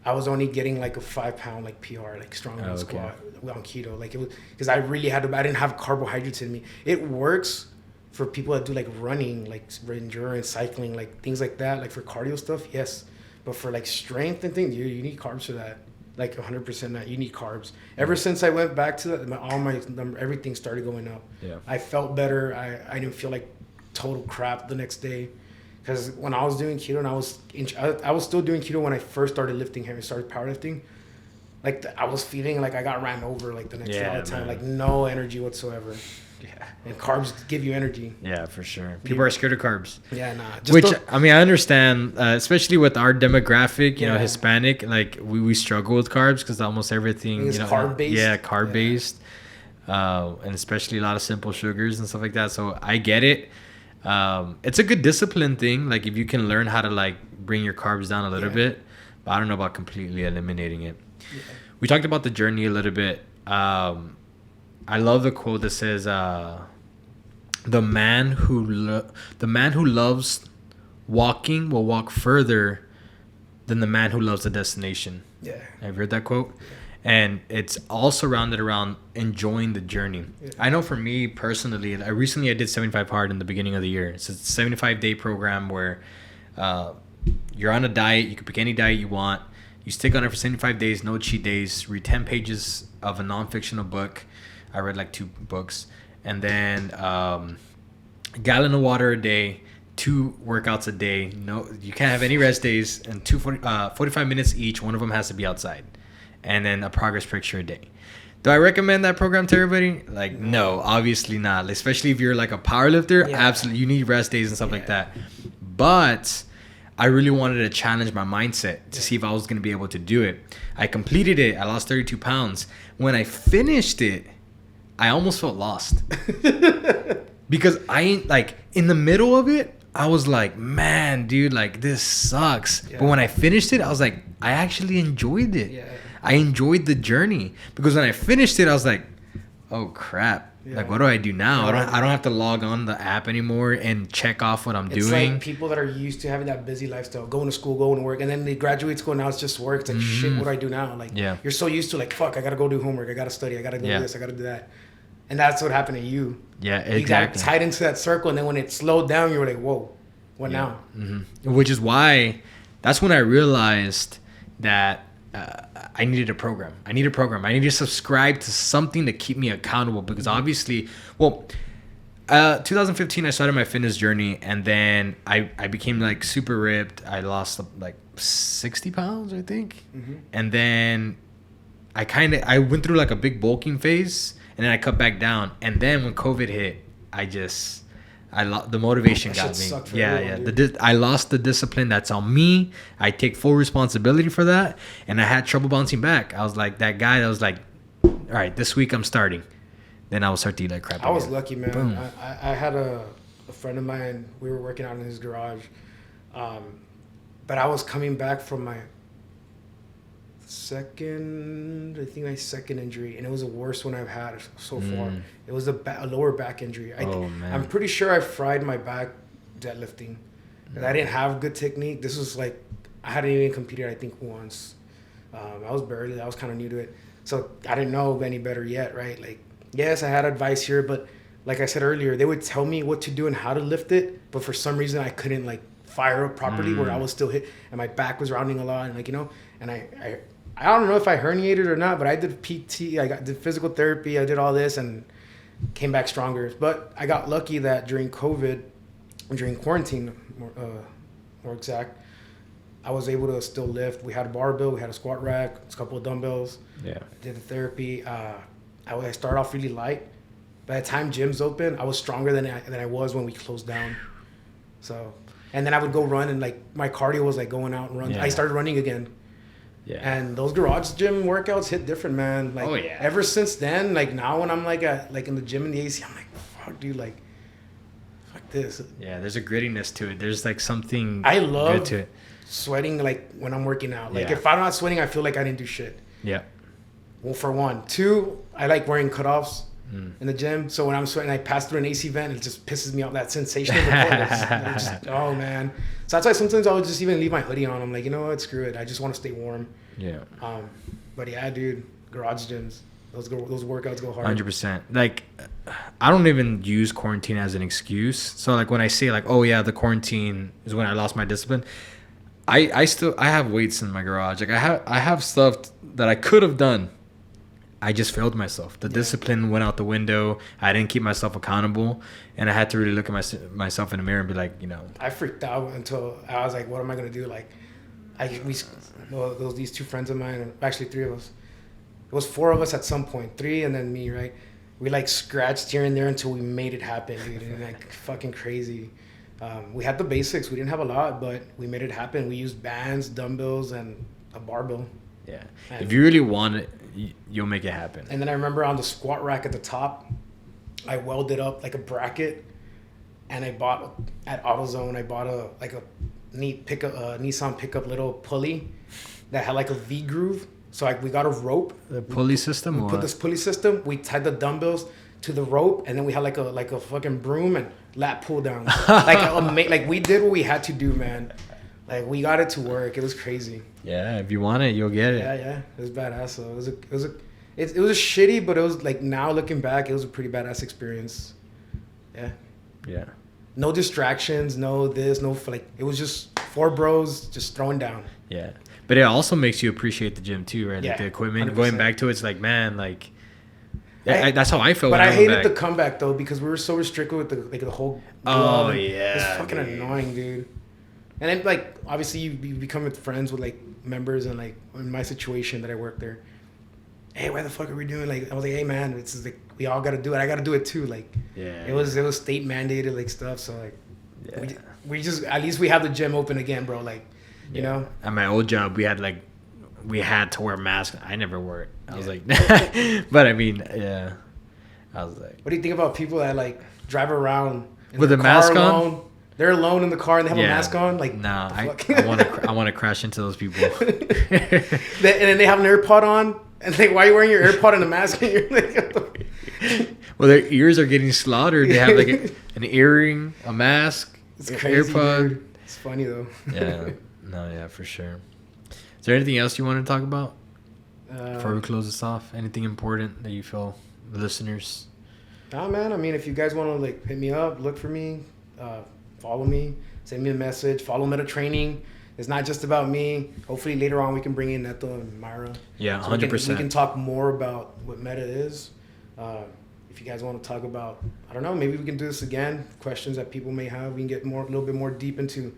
I was only getting like a 5 pound like PR, like stronger on squat on keto. Like it was, because I didn't have carbohydrates in me. It works for people that do like running, like endurance, cycling, like things like that, like for cardio stuff, yes. But for like strength and things, you need carbs for that. Like 100% that you need carbs. Ever since I went back to that, everything started going up. Yeah. I felt better. I didn't feel like total crap the next day. Because when I was doing keto, and I was still doing keto when I first started lifting heavy, started powerlifting. Like I was feeling like I got ran over like the next day all the time, like no energy whatsoever. Yeah. And carbs give you energy. Yeah, for sure. People are scared of carbs. Yeah, nah. I mean, I understand, especially with our demographic, you know, Hispanic, like we struggle with carbs because almost everything is carb-based. Yeah, carb-based. And especially a lot of simple sugars and stuff like that. So I get it. It's a good discipline thing. Like if you can learn how to like bring your carbs down a little bit, but I don't know about completely eliminating it. Yeah. We talked about the journey a little bit. I love the quote that says, "The man who loves walking will walk further than the man who loves the destination." Yeah, have you heard that quote? Yeah. And it's all surrounded around enjoying the journey. Yeah. I know for me personally, I did 75 Hard in the beginning of the year. It's a 75-day program where you're on a diet. You can pick any diet you want. You stick on it for 75 days, no cheat days. Read 10 pages of a non-fictional book. I read like 2 books. And then a gallon of water a day, 2 workouts a day. No, you can't have any rest days. And 45 minutes each. One of them has to be outside. And then a progress picture a day. Do I recommend that program to everybody? Like, no, obviously not. Especially if you're like a powerlifter, absolutely. You need rest days and stuff like that. But I really wanted to challenge my mindset to see if I was going to be able to do it. I completed it. I lost 32 pounds. When I finished it, I almost felt lost. Because in the middle of it, I was like, man, dude, like this sucks. Yeah. But when I finished it, I was like, I actually enjoyed it. Yeah. I enjoyed the journey. Because when I finished it, I was like, oh crap. Yeah. Like, what do I do now? I don't have to log on the app anymore and check off what I'm doing. It's like people that are used to having that busy lifestyle, going to school, going to work, and then they graduate school, now it's just work. It's like, shit, what do I do now? Like, you're so used to like, fuck, I got to go do homework. I got to study. I got to do this. I got to do that. And that's what happened to you. Yeah, exactly. You got tied into that circle, and then when it slowed down, you were like, whoa, what now? Mm-hmm. Which is why, that's when I realized that I needed a program. I need to subscribe to something to keep me accountable because obviously, 2015 I started my fitness journey and then I became like super ripped. I lost like 60 pounds, I think. Mm-hmm. And then I went through like a big bulking phase and then I cut back down. And then when COVID hit, the motivation got me. I lost the discipline. That's on me. I take full responsibility for that. And I had trouble bouncing back. I was like that guy that was like, all right, this week I'm starting. Then I will start to eat like crap. I was lucky, man. I had a friend of mine. We were working out in his garage. But I was coming back from my second injury, and it was the worst one I've had so far. It was a lower back injury. I'm pretty sure I fried my back deadlifting. I didn't have good technique. This was like, I hadn't even competed, I think, once. I was kind of new to it. So I didn't know any better yet, right? Like, yes, I had advice here, but like I said earlier, they would tell me what to do and how to lift it, but for some reason I couldn't like fire up properly where I was still hit and my back was rounding a lot and like, you know, and I don't know if I herniated or not, but I did PT, did physical therapy, I did all this and came back stronger. But I got lucky that during COVID, during quarantine, more exact, I was able to still lift. We had a barbell, we had a squat rack, a couple of dumbbells. Yeah. Did the therapy. I started off really light. By the time gyms open, I was stronger than I was when we closed down. So, and then I would go run and like my cardio was like going out and run. Yeah. I started running again. Yeah. And those garage gym workouts hit different, man. Like, oh yeah. Ever since then, like now when I'm like in the gym in the AC, I'm like, fuck, dude, like, fuck this. Yeah, there's a grittiness to it. There's like something I love good to it. Sweating like when I'm working out. Like Yeah. if I'm not sweating, I feel like I didn't do shit. Yeah. Well, for one. Two, I like wearing cutoffs in the gym. So when I'm sweating, I pass through an AC vent. It just pisses me off. That sensation of the cold. Oh, man. So that's why sometimes I would just even leave my hoodie on. I'm like, you know what? Screw it. I just want to stay warm. Yeah. But yeah, dude, garage gyms. Those workouts go hard. 100%. Like, I don't even use quarantine as an excuse. So like when I say like, oh yeah, the quarantine is when I lost my discipline. I have weights in my garage. Like I have stuff that I could have done. I just failed myself. The discipline went out the window. I didn't keep myself accountable, and I had to really look at myself in the mirror and be like, you know. I freaked out until I was like, what am I gonna do? Like, these two friends of mine, actually three of us. It was four of us at some point, three and then me, right? We like scratched here and there until we made it happen, dude. And like fucking crazy. We had the basics. We didn't have a lot, but we made it happen. We used bands, dumbbells, and a barbell. Yeah. If you really want it, you'll make it happen. And then I remember on the squat rack at the top, I welded up like a bracket, and I bought at AutoZone. I bought a neat Nissan pickup little pulley that had like a V groove. So we got a rope. The pulley system. We put this pulley system. We tied the dumbbells to the rope, and then we had like a fucking broom and lat pull down. Like we did what we had to do, man. Like we got it to work. It was crazy. Yeah, if you want it, you'll get it. Yeah. It was badass. So it was a shitty, but it was like now looking back, it was a pretty badass experience. Yeah. Yeah. No distractions, no this, no like it was just four bros just throwing down. Yeah. But it also makes you appreciate the gym too, right? Yeah, like the equipment. 100%. Going back to it's like, man, like that's how I felt. But I hated back. the comeback though because we were so restricted with the whole. Oh yeah. It's fucking annoying, dude. And then like obviously you become friends with like members and like in my situation that I work there. Hey, why the fuck are we doing? Like I was like, hey man, it's just, like we all got to do it. I got to do it too. Like it was state mandated like stuff. So like we just at least we have the gym open again, bro. Like you know. At my old job, we had to wear masks. I never wore it. I was like, but I mean, yeah. I was like, what do you think about people that like drive around with a mask on? They're alone in the car and they have a mask on. Like, nah, I want to crash into those people. And then they have an AirPod on, and like, why are you wearing your AirPod and a mask? And you're like, well, their ears are getting slaughtered. They have like an earring, a mask, it's crazy, AirPod. Dude. It's funny though. Yeah, for sure. Is there anything else you want to talk about before we close this off? Anything important that you feel the listeners? Nah, man. I mean, if you guys want to like hit me up, look for me. Follow me, send me a message, follow Meta Training. It's not just about me. Hopefully later on we can bring in Neto and Myra. Yeah, so 100%. We can talk more about what Meta is. If you guys want to talk about, I don't know, maybe we can do this again. Questions that people may have. We can get a little bit more deep into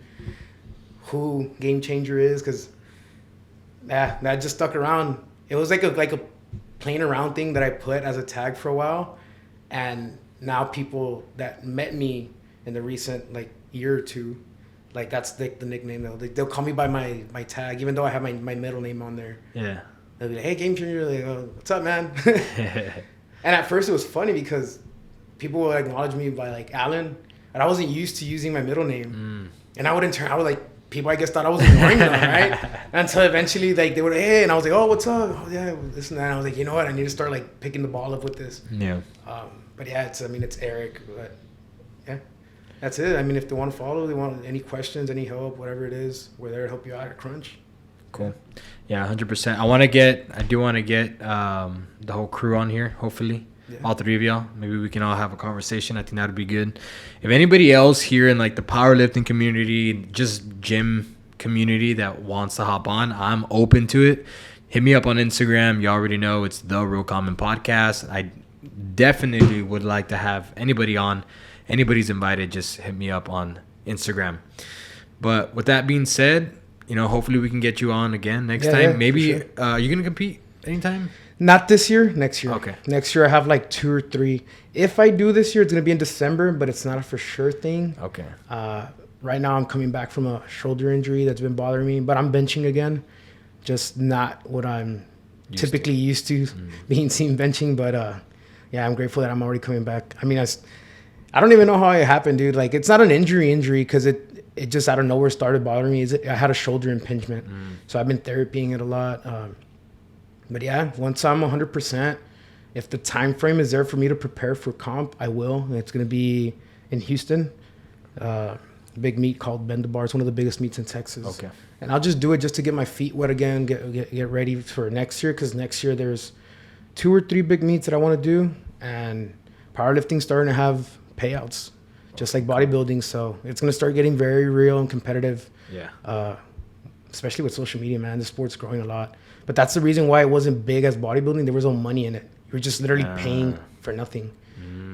who Game Changer is, because that just stuck around. It was like a playing around thing that I put as a tag for a while, and now people that met me in the recent like year or two, like that's the nickname though. They'll call me by my tag, even though I have my middle name on there. Yeah. They'll be like, "Hey, Game Changer," like, "Oh, what's up, man?" And at first it was funny because people would acknowledge me by like Alan, and I wasn't used to using my middle name. And I was like, people I guess thought I was ignoring them, right? Until eventually like they would, hey, and I was like, "Oh, what's up?" "Oh yeah, this and that." And I was like, you know what? I need to start like picking the ball up with this. Yeah. But yeah, it's Eric, but yeah. That's it. I mean, if they want to follow, they want any questions, any help, whatever it is, we're there to help you out at Crunch. Cool. Yeah, 100%. I do want to get the whole crew on here, hopefully. Yeah. All three of y'all. Maybe we can all have a conversation. I think that would be good. If anybody else here in like the powerlifting community, just gym community that wants to hop on, I'm open to it. Hit me up on Instagram. You already know it's The Real Common Podcast. I definitely would like to have anybody on. Anybody's invited, just hit me up on Instagram. But with that being said, hopefully we can get you on again next time. Yeah, maybe sure. You gonna compete anytime? Not this year, next year. Okay. Next year I have like 2 or 3. If I do this year, it's gonna be in December, but it's not a for sure thing. Okay. Right now I'm coming back from a shoulder injury that's been bothering me, but I'm benching again. just not what I'm typically used to being seen benching. But yeah, I'm grateful that I'm already coming back. I mean, I don't even know how it happened, dude. Like, it's not an injury because it just out of nowhere started bothering me. I had a shoulder impingement, so I've been therapying it a lot. But yeah, once I'm 100%, if the time frame is there for me to prepare for comp, I will. And it's gonna be in Houston. Big meet called Bend the Bar. It's one of the biggest meets in Texas. Okay. And I'll just do it just to get my feet wet again, get ready for next year. Because next year there's 2 or 3 big meets that I want to do, and powerlifting's starting to have payouts, just like bodybuilding. So it's gonna start getting very real and competitive. Yeah. Especially with social media, man. The sport's growing a lot. But that's the reason why it wasn't big as bodybuilding. There was no money in it. You were just literally paying for nothing.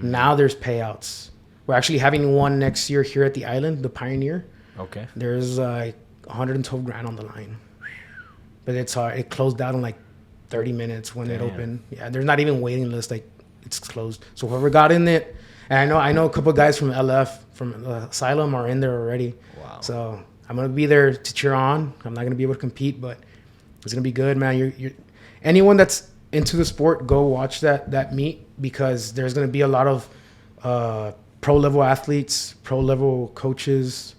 Now there's payouts. We're actually having one next year here at the island, the Pioneer. Okay. There's like 112 grand on the line. But it's hard. It closed out in like 30 minutes when it opened. Yeah, there's not even waiting list. Like, it's closed. So whoever got in it, and I know a couple of guys from LF, from Asylum, are in there already. Wow. So I'm going to be there to cheer on. I'm not going to be able to compete, but it's going to be good, man. You're anyone that's into the sport, go watch that meet, because there's going to be a lot of pro level athletes, pro level coaches.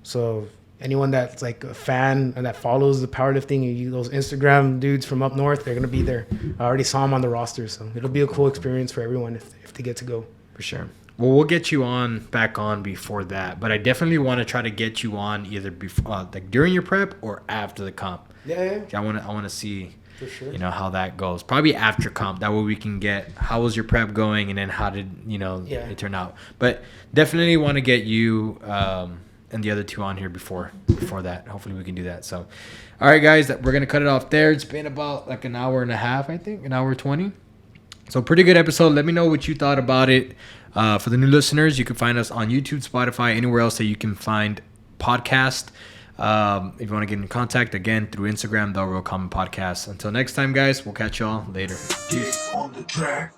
So anyone that's like a fan and that follows the powerlifting, those Instagram dudes from up north, they're going to be there. I already saw them on the roster. So it'll be a cool experience for everyone if they get to go. For sure. Well, we'll get you back on before that, but I definitely want to try to get you on either before, like during your prep or after the comp. Yeah. I want to see, for sure, how that goes. Probably after comp. That way we can get how was your prep going, and then how did it turn out. But definitely want to get you and the other 2 on here before that. Hopefully we can do that. So, all right, guys, we're gonna cut it off there. It's been about like an hour and a half, I think, an hour 20. So pretty good episode. Let me know what you thought about it. For the new listeners, you can find us on YouTube, Spotify, anywhere else that you can find podcast. If you want to get in contact, again, through Instagram, The Real Common Podcast. Until next time, guys, we'll catch y'all later. Peace. On the track.